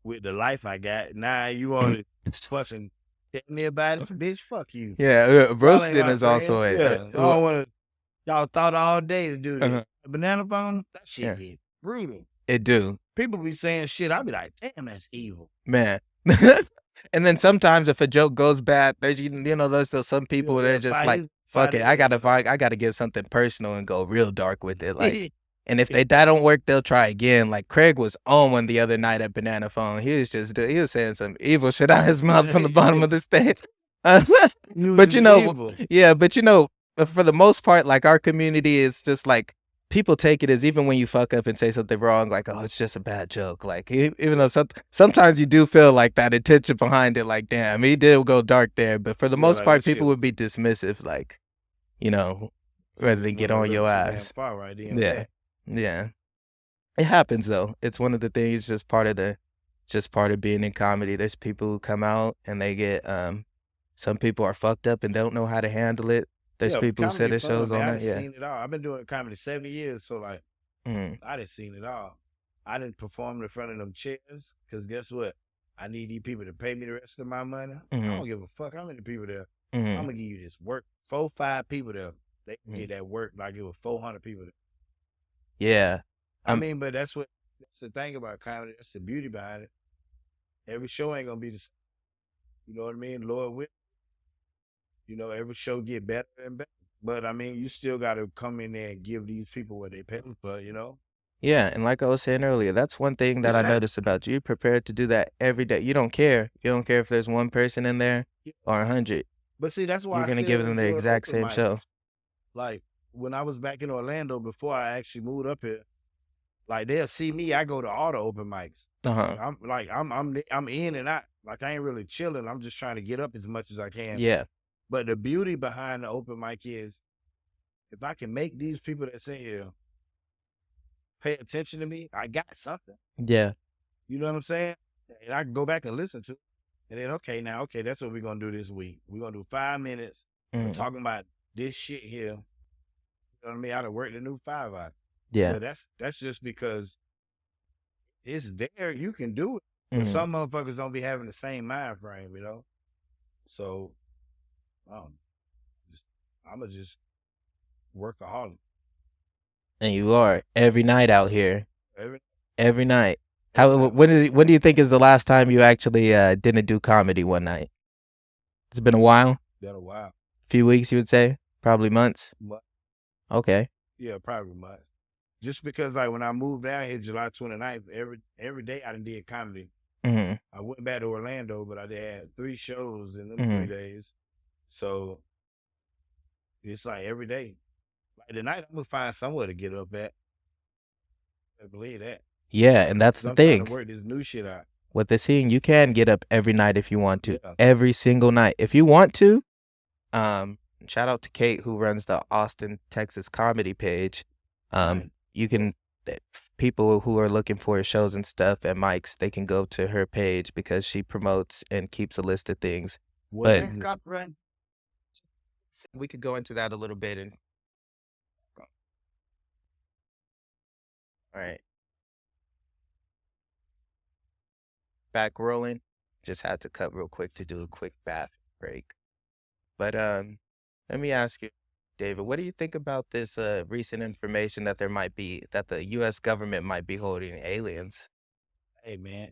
with the life I got. Now you want to fucking tell me about it, bitch? Fuck you. Yeah, Y'all ain't roasting my is also friends. a Yeah. I don't want to. Y'all thought all day to do this. Uh-huh. Banana phone. That shit Yeah. get brutal. it do. People be saying shit. I be like, damn, that's evil. Man. And then sometimes if a joke goes bad, there's there's still some people that are just like, fuck it, I gotta get something personal and go real dark with it. Like, and if that don't work, they'll try again. Like Craig was on one the other night at Banana Phone. He was saying some evil shit out his mouth from the bottom of the stage. But for the most part, like our community is just like people take it as even when you fuck up and say something wrong, like, oh, it's just a bad joke. Like even though sometimes you do feel like that intention behind it, like, damn, he did go dark there. But for the most like, part, that people shit would be dismissive, like, rather than get on your ass. Far right then. Yeah. Yeah. It happens though. It's one of the things, just part of being in comedy. There's people who come out and they get some people are fucked up and don't know how to handle it. There's people who set their shows on I it. Yeah. seen it all. I've been doing comedy 7 years, so like I done seen it all. I didn't perform in front of them chairs because guess what? I need these people to pay me the rest of my money. I don't give a fuck how many people there. I'm gonna give you this work. 4, 5 people there. They can get that work like it was 400 people there. Yeah. I mean, but that's the thing about comedy. That's the beauty behind it. Every show ain't gonna be the same. You know what I mean? Lord will. Every show get better and better. But I mean, you still gotta come in there and give these people what they pay for, Yeah, and like I was saying earlier, that's one thing that I noticed about you. You're prepared to do that every day. You don't care. You don't care if there's one person in there or 100. But see, that's why You're gonna give them the exact same show. Like when I was back in Orlando before I actually moved up here, like they'll see me. I go to all the open mics. I'm in and out. Like I ain't really chilling. I'm just trying to get up as much as I can. Yeah. But the beauty behind the open mic is if I can make these people that's in here pay attention to me, I got something. Yeah. You know what I'm saying? And I can go back and listen to it. And then, that's what we're going to do this week. We're going to do 5 minutes talking about this shit here. You know what I mean? I done worked the new 5 out. Yeah. But that's just because it's there. You can do it. But some motherfuckers don't be having the same mind frame, So, I'm going to just workaholic. And you are every night out here. Every night. When do you think is the last time you actually didn't do comedy one night? It's been a while? Been a while. A few weeks, you would say? Probably months? Okay. Yeah, probably months. Just because like when I moved down here July 29th, every day I done did comedy. I went back to Orlando, but I had 3 shows in them 3 days. So it's like every day. Like tonight, I'm gonna find somewhere to get up at. I believe that. Yeah, and that's the thing. I'm trying to work this new shit out. With the scene, you can get up every night if you want to. Yeah. Every single night. If you want to, shout out to Kate who runs the Austin, Texas comedy page. You can, people who are looking for shows and stuff and mics, they can go to her page because she promotes and keeps a list of things. But we could go into that a little bit. And All right. Back rolling. Just had to cut real quick to do a quick bath break. But let me ask you, David, what do you think about this recent information that that the US government might be holding aliens? Hey man,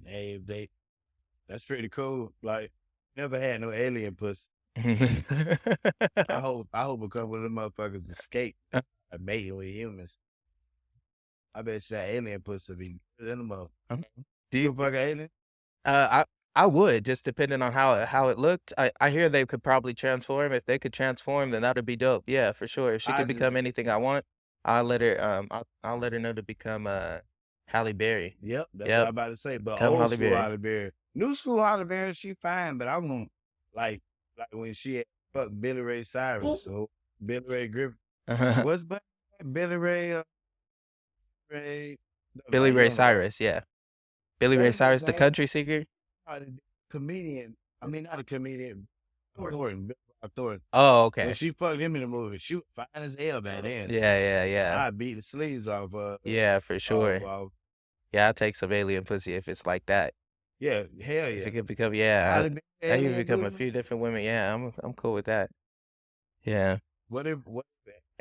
that's pretty cool. Like, never had no alien pussy. I hope a couple of them motherfuckers escape and mate with humans. I bet you that alien pussy be better than the motherfucker. Do You you fuck an alien? I would, just depending on how it looked. I hear they could probably transform. If they could transform, then that'd be dope. Yeah, for sure. If she I could become just anything I want, I'll let her know to become Halle Berry. Yep, that's what I'm Yep, about to say. But become old Halle school Berry. Halle Berry, new school Halle Berry, she fine. But I want like when she had fucked Billy Ray Cyrus, so Billy Ray Griffin. What's but Billy Ray? Ray, Billy like Ray young boy. Cyrus, yeah. Billy Ray That's his Cyrus, the name. country singer. The comedian. I mean, not a comedian. Thornton. Bill Thornton. Oh, When okay. she fucked him in the movie, she was fine as hell back then. Yeah. I beat the sleeves off Yeah, for sure. of Yeah, I'll take some alien pussy if it's like that. yeah, hell If yeah. it could become, yeah, Halle Berry, I could alien become a pussy. few different women. Yeah, I'm cool with that. Yeah. What if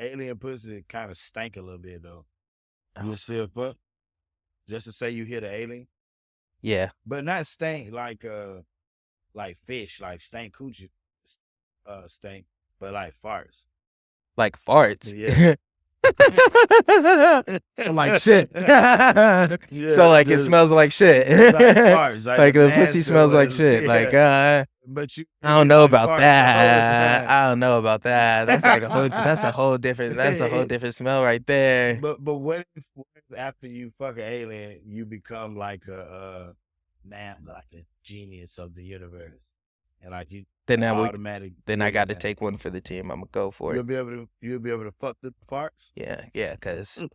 alien pussy kind of stank a little bit though? You still fuck? Just to say you hit an alien, Yeah. but not stank like fish, like stank coochie, stank, but like farts. Like farts. Yeah. So like shit. Yeah, So like it just smells like shit. like farts, Like the pussy nasty smells like ones. shit. Yeah. Like But you I don't be know like about farts the whole that. time. I don't know about that. That's like that's a whole different smell right there. But what if after you fuck an alien, you become like a genius of the universe, and like you Then I automatic. I got to take one for the team. I'm gonna go for You'll it. be able to fuck the farts. Yeah, cause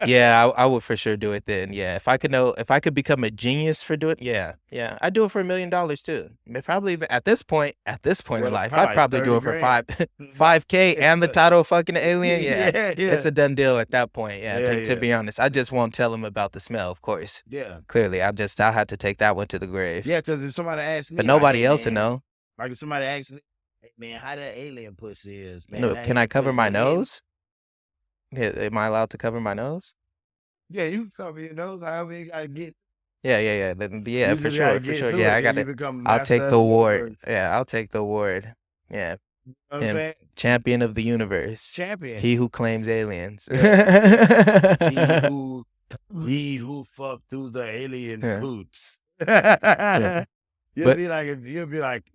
yeah, I would for sure do it then. Yeah, if I could become a genius for doing, yeah, I'd do it for $1 million too. Probably even at this point in Well, life, probably I'd probably do 30 it for grand. 5K and the title of fucking alien. Yeah, Yeah, it's a done deal at that point. Yeah, Yeah, to be honest, I just won't tell him about the smell, of course. yeah, Clearly, I'll have to take that one to the grave. yeah. Because if somebody asks me, But like, nobody hey, else will man, know. like if somebody asks me, hey man, how that alien pussy is, man? No, that can I alien cover pussy my hit? nose? Yeah, am I allowed to cover my nose? Yeah, you can cover your nose. However, you gotta get. Yeah. Then yeah, You for just gotta sure, get through Yeah, I it. Then got you to. become I'll master take of the the award. universe. Yeah, I'll take the award. Yeah, You know what I'm him, saying? champion of the universe. Champion. He who claims aliens. He who fucked through the alien Yeah. boots. Yeah. You'll But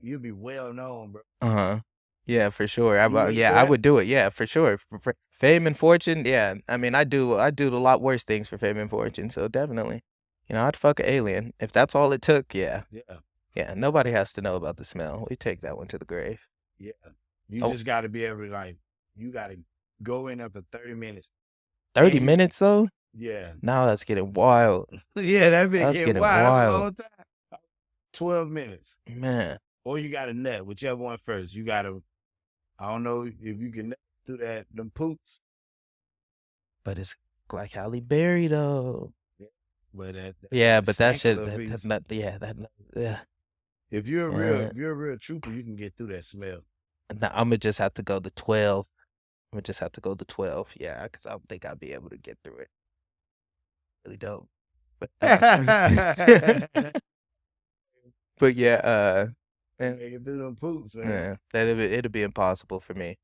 you'll be well known, bro. yeah, for sure. You ready for I that? would do it. Yeah, for sure. For fame and fortune. Yeah, I mean, I do a lot worse things for fame and fortune. So definitely, I'd fuck an alien if that's all it took. Yeah. Yeah, Nobody has to know about the smell. We take that one to the grave. yeah. You Oh. just gotta be able to you gotta go in there for 30 minutes. 30 And minutes though. Yeah. Now that's getting wild. Yeah, that big That's get getting wild. That's a wild. long time. 12 minutes. Man. Or you got a nut, whichever one first. You gotta, I don't know if you can nut through them poops. But it's like Halle Berry though. But But that stank a shit, little that's piece. not, yeah. If you're a real trooper, you can get through that smell. Now I'm gonna just have to go to 12. Yeah, because I don't think I'll be able to get through it. Really don't. But but yeah, Make it through them poops, man. yeah, it'll be impossible for me.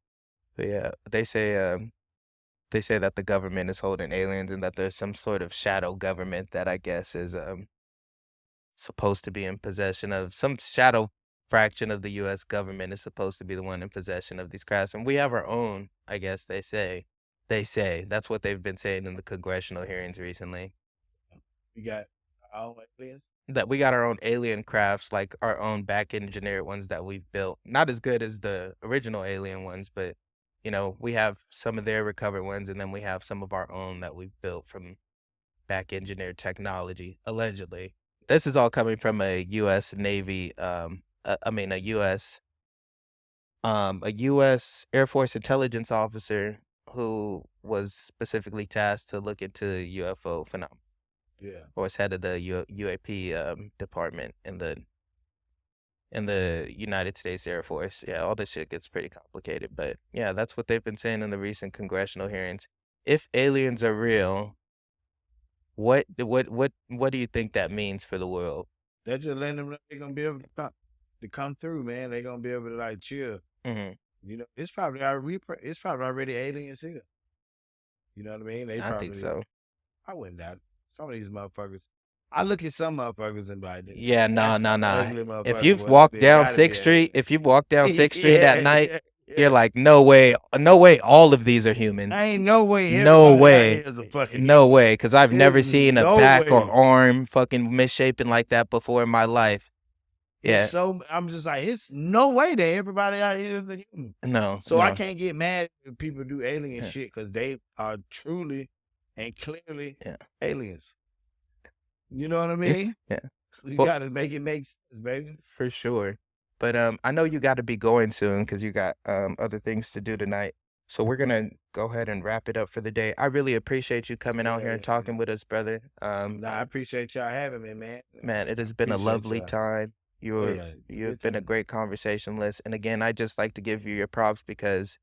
But yeah, they say that the government is holding aliens and that there's some sort of shadow government that I guess is supposed to be in possession of some shadow fraction of the US government is supposed to be the one in possession of these crafts. And we have our own, I guess they say. That's what they've been saying in the congressional hearings recently. We got our own aliens. That we got our own alien crafts, like our own back engineered ones that we've built. Not as good as the original alien ones, but we have some of their recovered ones, and then we have some of our own that we've built from back engineered technology, allegedly. This is all coming from a U.S. Navy, a U.S. Air Force intelligence officer who was specifically tasked to look into UFO phenomena, Yeah. or was head of the UAP department in the United States Air Force. Yeah, all this shit gets pretty complicated, but yeah, that's what they've been saying in the recent congressional hearings. If aliens are real, what do you think that means for the world? They're just letting them know they're gonna be able to come through, man. They're gonna be able to like chill. Hmm. You know, it's probably already aliens here. You know what I mean? They I think probably so. I wouldn't doubt it. Some of these motherfuckers. I look at some motherfuckers and be like, Yeah, that's no, an no. ugly If motherfucker. you've What walked they down gotta be Sixth Street, alien. if you've walked down Sixth Street at Yeah, night, yeah, you're yeah. like, no way, all of these are human. Ain't no way No everybody out way. here is a fucking No alien. way, because I've never There's seen a no back or way. arm fucking misshapen like that before in my life. It's Yeah, so I'm just like, it's no way that everybody out here is a human. no, So I no. can't get mad if people do alien Yeah. shit because they are truly and clearly Yeah. aliens. You know what I mean? Yeah, So you Well- gotta make it make sense, baby. for sure. But I know you got to be going soon because you got other things to do tonight. So we're gonna go ahead and wrap it up for the day. I really appreciate you coming out here and Yeah. talking with us, brother. Nah, I appreciate y'all having me, man. Man, it has been a Appreciate lovely y'all. time. You've good been a time. great conversationalist. And again, I just like to give you your props because,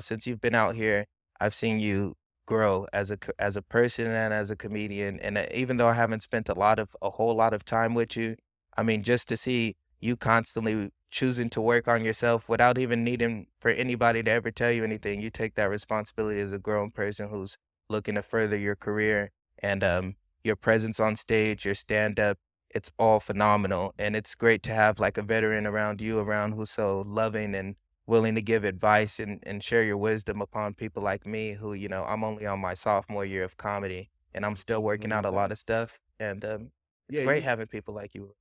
since you've been out here, I've seen you grow as a person and as a comedian. And even though I haven't spent a whole lot of time with you, I mean, just to see you constantly choosing to work on yourself without even needing for anybody to ever tell you anything, you take that responsibility as a grown person who's looking to further your career and your presence on stage, your stand up. It's all phenomenal. And it's great to have like a veteran around who's so loving and willing to give advice and share your wisdom upon people like me who, I'm only on my sophomore year of comedy and I'm still working out a lot of stuff. And it's Yeah, great you- having people like you.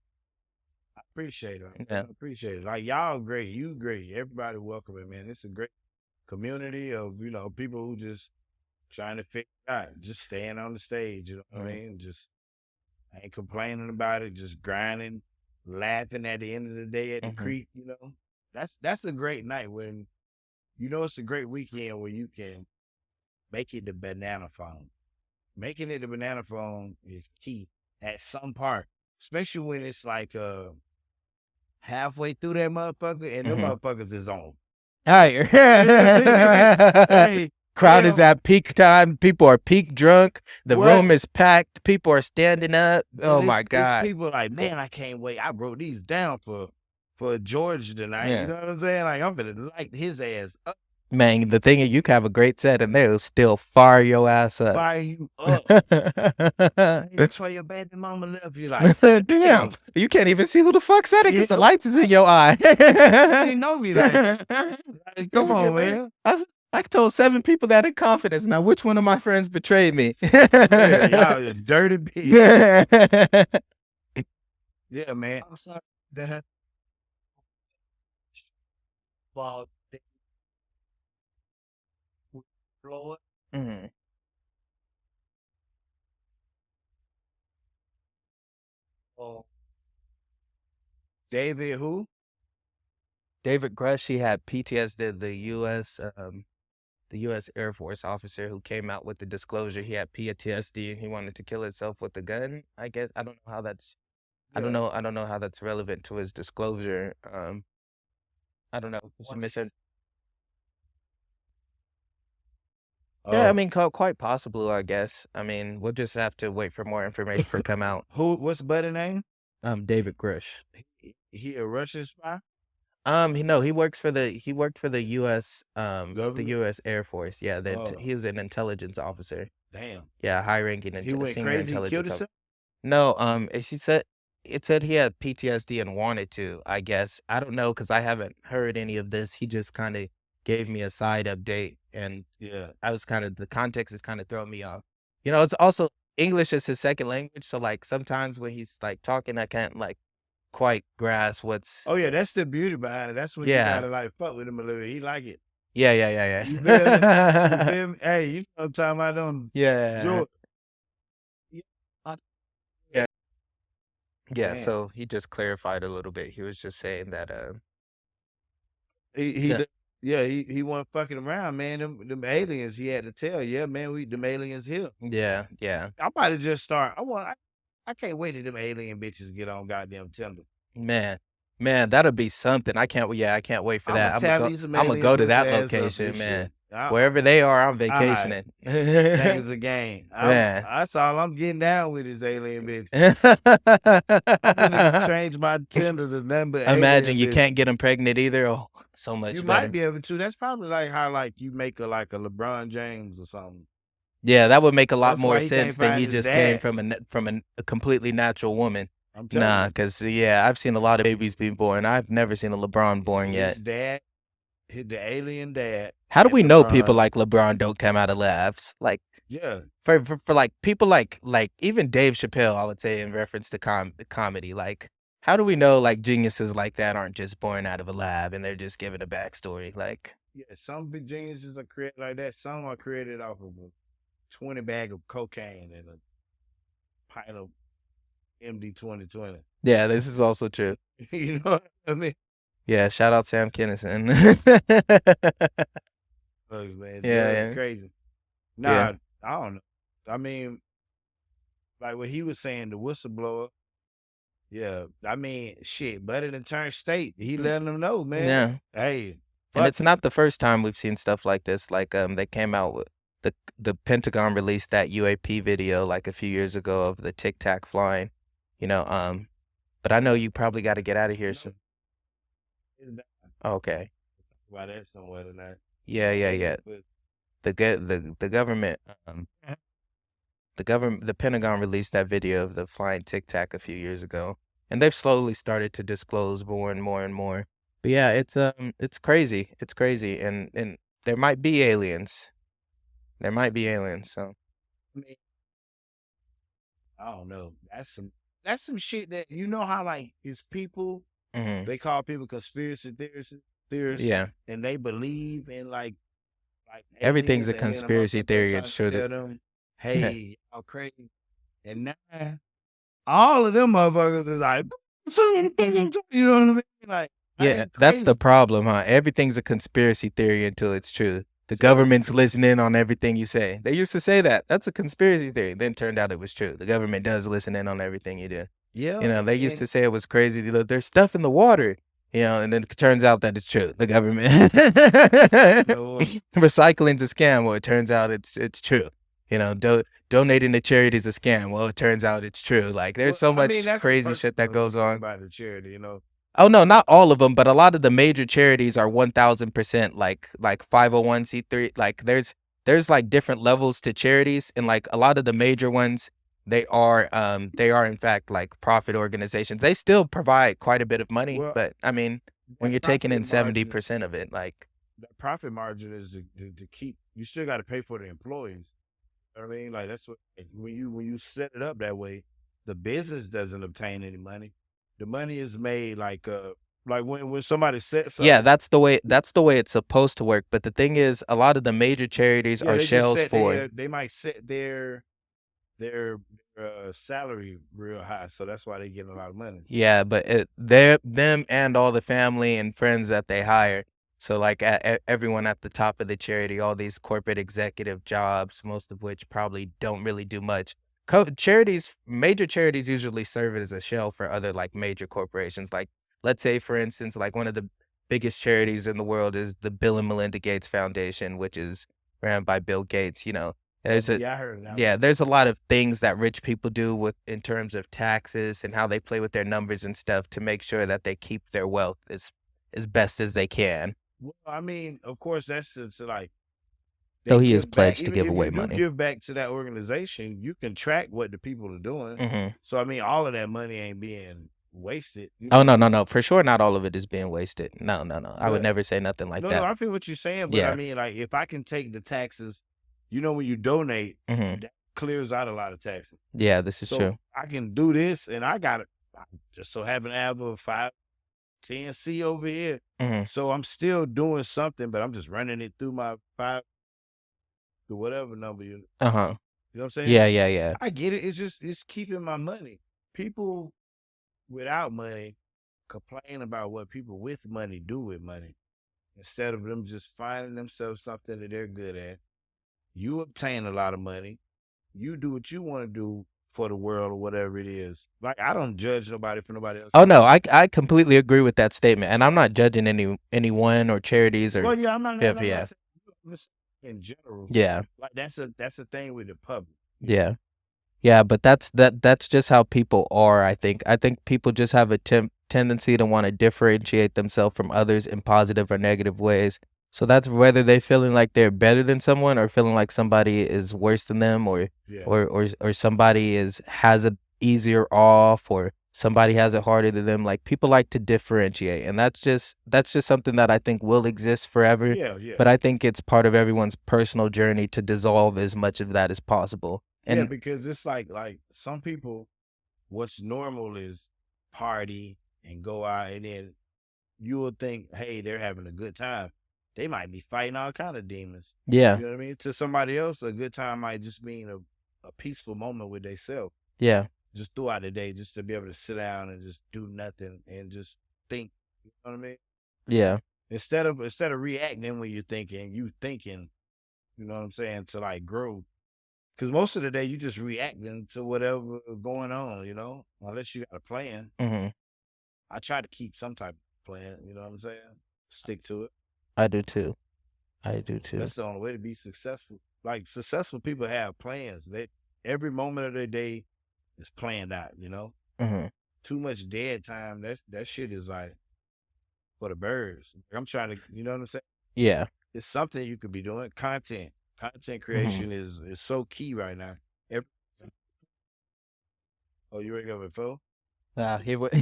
I appreciate it. Yeah. I appreciate it. Like y'all great. You great. Everybody welcoming, man. It's a great community of, people who just trying to figure it out. Just staying on the stage, you know what I mean? Just ain't complaining about it, just grinding, laughing at the end of the day at the creek, That's a great night when it's a great weekend where you can make it the banana phone. Making it the banana phone is key at some part, especially when it's like halfway through that motherfucker and them motherfuckers is on. Hey, crowd is damn. at peak time. People are peak drunk. The What? room is packed. People are standing up. Oh And my it's God. people like, man, I can't wait. I wrote these down for George tonight. Yeah. You know what I'm saying? Like I'm gonna light his ass up, Man, the thing is, you can have a great set and they'll still fire your ass up. fire you up. That's why your baby mama left you. Like, Damn. You can't even see who the fuck said it because the Yeah. lights is in your eye. you didn't know me. Like, come on, man. I told 7 people that in confidence. Now, which one of my friends betrayed me? Yeah, y'all a dirty bitch. Yeah, man. I'm sorry that about the Lord. Mhm. Oh, David, who? David Grush, he had PTSD, the U.S. Air Force officer who came out with the disclosure he had PTSD and he wanted to kill himself with a gun. I guess I don't know how that's I don't know how that's relevant to his disclosure. I don't know. what is- Yeah, I Oh, mean, quite possible, I guess. I mean, we'll just have to wait for more information to come out. what's buddy name? David Grush. He a Russian spy? He works for he worked for the U.S. The Government? U.S. Air Force. Yeah, Oh. he was an intelligence officer. Damn. Yeah, high ranking He went senior crazy. He intelligence killed officer. himself. No, it said he had PTSD and wanted to, I guess. I don't know because I haven't heard any of this. He just kind of gave me a side update and Yeah. the context is kind of throwing me off. It's also English is his second language, so like sometimes when he's like talking, I can't like quite grasp what's. Oh yeah, that's the beauty behind it. That's when Yeah. you gotta like fuck with him a little bit. He like it. Yeah, yeah, You yeah, feel me? Hey, you know what I'm talking about on yeah, George. yeah. Man. So he just clarified a little bit. He was just saying that He Yeah. Yeah, he wasn't fucking around, man. Them aliens, he had to tell, yeah, man, them aliens here. Yeah, yeah. I might have just start. I can't wait till them alien bitches get on goddamn Tinder. Man. Man, that'll be something. I can't wait for I'm gonna that. tap me some Imma alien go to pussy that ass up location, this man. shit. Wherever they are, I'm All right, vacationing. think it's a game. Man. That's all I'm getting down with is alien bitch. I'm gonna change my Tinder to nothing but Imagine alien you bitch. can't get them pregnant either. Oh, so You much might better. be able to. That's probably like how you make a LeBron James or something. Yeah, that would make a lot That's more why he can't sense than find he his just came dad. from a completely natural woman. I'm telling Nah, you, because yeah, I've seen a lot of babies being born. I've never seen a LeBron born yet. his dad, the alien dad. How do and we know people LeBron. like LeBron don't come out of labs? Like Yeah, for like people like even Dave Chappelle, I would say in reference to comedy. Like, how do we know like geniuses like that aren't just born out of a lab and they're just given a backstory? Like, yeah. Some big geniuses are created like that. Some are created off of a 20 bag of cocaine and a pint of MD 2020. yeah, this is also true. You know what I mean? Yeah, shout out Sam Kinison. Look, man, Yeah, drugs yeah, crazy. yeah. Nah, I don't know. I mean, like what he was saying, the whistleblower. Yeah, I mean, shit, better than turn state. He letting them know, man. Yeah. Hey, And fuck it's not the first time we've seen stuff like this. Like, they came out with the Pentagon released that UAP video like a few years ago of the Tic Tac flying, you know. But I know you probably got to get out of here. So, it. okay, Why that's somewhere tonight. yeah, yeah, yeah. The government, the Pentagon released that video of the flying Tic Tac a few years ago, and they've slowly started to disclose more and more and more. But yeah, it's crazy. It's crazy, and there might be aliens. There might be aliens. So. I mean, I don't know. That's some shit that you know how like it's people Hmm. they call people conspiracy theorists, Yeah. and they believe in like Everything's aliens, a and then a conspiracy motherfucker theory. trying It's to true tell that. them, hey, y'all crazy, and now all of them motherfuckers is like, you know what I mean? Like, I Yeah, ain't that's the crazy. problem, huh? Everything's a conspiracy theory until it's true. The government's listening on everything you say. They used to say that. That's a conspiracy theory. Then turned out it was true. The government does listen in on everything you do. Yeah, They used and to say it was crazy. There's stuff in the water. And then it turns out that it's true. The government no, recycling's a scam. Well, it turns out it's true. Donating to charity is a scam. Well, it turns out it's true. Like, there's well, so I mean much that's the crazy first shit that goes thing on. about the charity, you know. Oh no, not all of them, but a lot of the major charities are 1000% like 501c3. Like, there's like different levels to charities, and like a lot of the major ones, they are in fact like profit organizations. They still provide quite a bit of money, Well, but I mean, when that you're taking profit in margin 70% of it, like, that profit margin is to keep. You still got to pay for the employees. You know what I mean, like that's what like, when you set it up that way, the business doesn't obtain any money. The money is made like when somebody sets yeah, up. that's the way it's supposed to work. But the thing is, a lot of the major charities Yeah, are they just shells set for. they might set their salary real high, so that's why they getting a lot of money. Yeah, but them and all the family and friends that they hire. So like everyone at the top of the charity, all these corporate executive jobs, most of which probably don't really do much. Major charities usually serve as a shell for other like major corporations. Like, let's say for instance, like one of the biggest charities in the world is the Bill and Melinda Gates Foundation, which is ran by Bill Gates. There's a Yeah, I heard of that yeah, one. there's a lot of things that rich people do with in terms of taxes and how they play with their numbers and stuff to make sure that they keep their wealth as best as they can. Well, I mean, of course, that's it's like So they he is give back. pledged to Even give if away you do money. give back to that organization, you can track what the people are doing. Hmm. So I mean, all of that money ain't being wasted. You Oh know? no, no, no! For sure, not all of it is being wasted. No, no, no! I would But never say nothing like no, that. I feel what you're saying. But I Yeah. mean, like if I can take the taxes, when you donate, Hmm. that clears out a lot of taxes. Yeah, this is So true. I can do this, and I got it. I just so happen to have a 510C over here. Hmm. So I'm still doing something, but I'm just running it through my to whatever number Uh huh. you know what I'm saying? Yeah, yeah, yeah. I get it. It's keeping my money. People without money complain about what people with money do with money. instead of them just finding themselves something that they're good at. You obtain a lot of money. You do what you want to do for the world or whatever it is. Like, I don't judge nobody for nobody else. Oh no, I completely agree with that statement, and I'm not judging anyone or charities or Well, yeah, I'm not. yeah, I'm not yeah, saying you, I'm just saying in general. yeah, Like, that's a thing with the public. yeah. Yeah, but that's just how people are, I think. I think people just have a tendency to want to differentiate themselves from others in positive or negative ways. So that's whether they feeling like they're better than someone or feeling like somebody is worse than them or Yeah. or somebody has it easier off or somebody has it harder than them. Like people like to differentiate, and that's just something that I think will exist forever. Yeah, yeah. But I think it's part of everyone's personal journey to dissolve as much of that as possible. Yeah, And because it's like some people, what's normal is party and go out, and then you will think, hey, they're having a good time. They might be fighting all kind of demons. yeah. You know what I mean? To somebody else, a good time might just mean a peaceful moment with themselves, Yeah, just throughout the day, just to be able to sit down and just do nothing and just think. You know what I mean? yeah, Instead of reacting when you're thinking, you thinking. You know what I'm saying? To like grow. Because most of the day you just reacting to whatever going on, unless you got a plan. mhm. I try to keep some type of plan, you know what I'm saying? Stick to it. I do too. I do too. That's the only way to be successful. Like successful people have plans. They every moment of their day is planned out. Mhm. Too much dead time, that shit is like for the birds. I'm trying to, you know what I'm saying? Yeah. It's something you could be doing. Content Mhm. creation is so key right now. Every, oh, you wake up at 4? He would.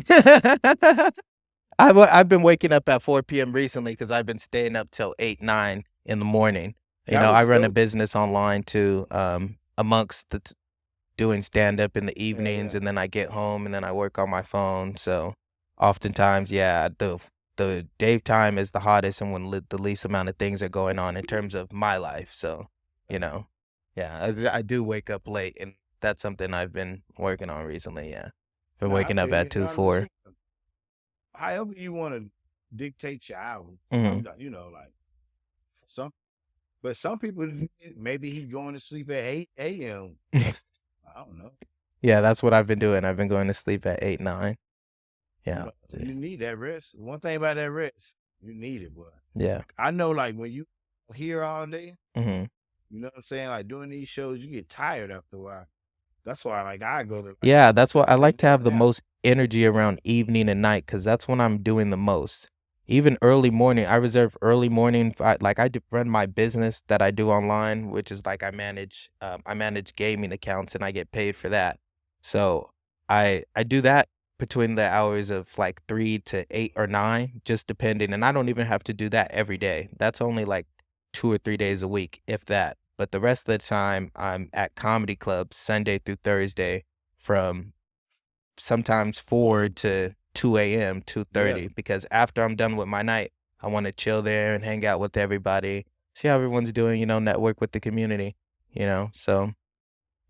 I've been waking up at 4 p.m. recently because I've been staying up till 8, 9 in the morning. You That know, I was run a dope. business online too, amongst doing stand up in the Yeah, evenings, yeah. and then I get home and then I work on my phone. So oftentimes, yeah, the daytime is the hottest and when the least amount of things are going on in terms of my life. So, you know, yeah, I do wake up late, and that's something I've been working on recently. Yeah, been No, I waking up feel you. at two, No, 4. listen, however you want to dictate your hours, Mm-hmm. like some, but some people, maybe he going to sleep at 8 a.m. I don't know. Yeah, that's what I've been doing. I've been going to sleep at 8, 9. Yeah, You jeez. need that rest. One thing about that rest, you need it, boy. Yeah. I know, like, when you here all day, Mm-hmm. you know what I'm saying? Like, doing these shows, you get tired after a while. That's why, like, I go to, like, Yeah, that's what I take like to me a have the nap. most energy around evening and night because that's when I'm doing the most. Even early morning, I reserve early morning. Like run my business that I do online, which is like I manage gaming accounts and I get paid for that. So I do that between the hours of like 3 to 8 or 9, just depending. And I don't even have to do that every day. That's only like 2 or 3 days a week, if that. But the rest of the time, I'm at comedy clubs Sunday through Thursday from sometimes 4 to 2 a.m., Yeah. 2:30, because after I'm done with my night, I want to chill there and hang out with everybody, see how everyone's doing, network with the community, So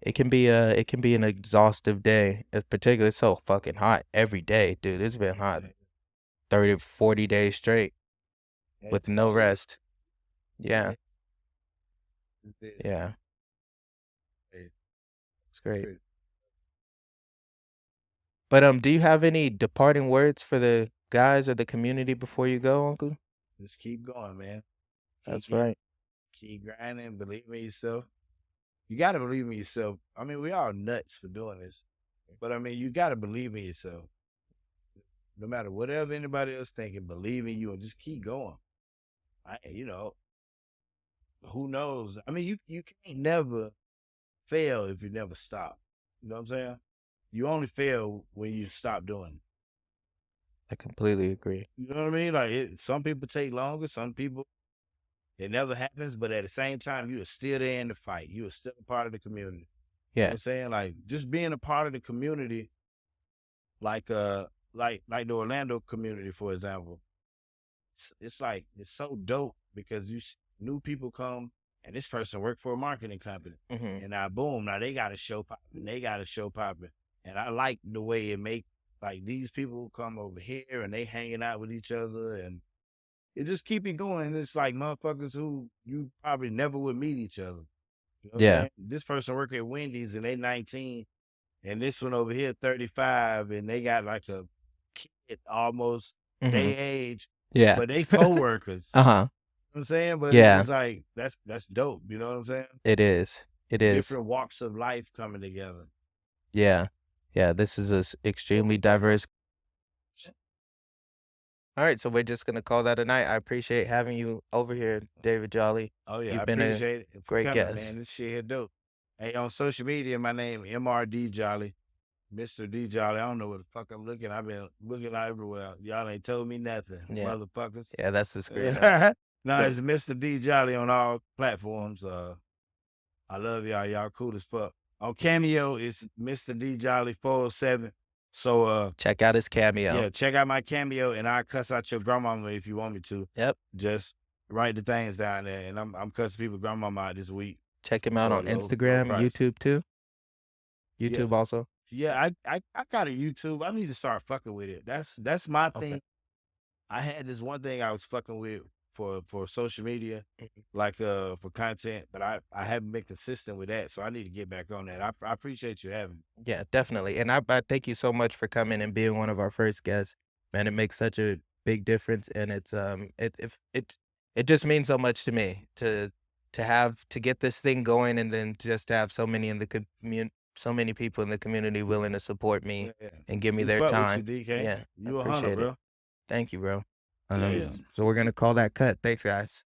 it can be an exhaustive day. It's particularly so fucking hot every day, dude. It's been hot 30, 40 days straight And with no yeah, rest. Yeah, yeah, it's great. But do you have any departing words for the guys or the community before you go, Uncle? just keep going, man. That's Keep right. keep grinding. Believe in yourself. You got to believe in yourself. I mean, we all nuts for doing this, but I mean, you got to believe in yourself. No matter whatever anybody else thinking, believe in you and just keep going. You know, who knows? I mean, you can't never fail if you never stop. You know what I'm saying? You only fail when you stop doing it. I completely agree. You know what I mean? Like, some people take longer, some people it never happens, but at the same time, you are still there in the fight. You are still a part of the community. You know what Yeah. I'm saying? Like, just being a part of the community, like the Orlando community, for example. It's like it's so dope because new people come and this person worked for a marketing company, Hmm. and now boom, now they got a show popping, and I like the way it make like these people come over here and they hanging out with each other, and it just keep it going. It's like motherfuckers who you probably never would meet each other. You know what I'm Yeah. saying? This person work at Wendy's and they 19, and this one over here 35, and they got like a kid almost hmm they age, Yeah. but they co-workers. Uh-huh. You know what I'm saying? But it's Yeah. just like that's dope. You know what I'm saying? It is. It is. Different walks of life coming together. Yeah. Yeah. This is a extremely diverse. All right, so we're just gonna call that a night. I appreciate having you over here, David Jolly. Oh yeah, I You've been a appreciate it for great coming, guest. man. This shit here dope. Hey, on social media, my name MRD Jolly, Mr. D Jolly. I don't know what the fuck I'm looking. I've been looking everywhere. Y'all ain't told me nothing, Yeah. motherfuckers. Yeah, that's the screen. No, it's Mr. D Jolly on all platforms. I love y'all. Y'all cool as fuck. On Cameo, it's Mr. D Jolly 407. So Check out his cameo. yeah, check out my Cameo, and I'll cuss out your grandmama if you want me to. Yep. Just write the things down there, and I'm cussing people grandmama out this week. Check him out For a on low Instagram, price. YouTube too. YouTube also. Yeah, I got a YouTube. I need to start fucking with it. That's my Okay. thing. I had this one thing I was fucking with for social media, Mhm. like for content, but I haven't been consistent with that, so I need to get back on that. I appreciate you having me. Yeah, definitely. And I thank you so much for coming and being one of our first guests. Man, it makes such a big difference, and it's it just means so much to me to get this thing going, and then just to have so many in the so many people in the community willing to support me Yeah. and give me We their fuck time. with you, DK. Yeah, I You a hunter, appreciate it. bro. Thank you, bro. Yeah. So we're gonna call that cut. Thanks, guys.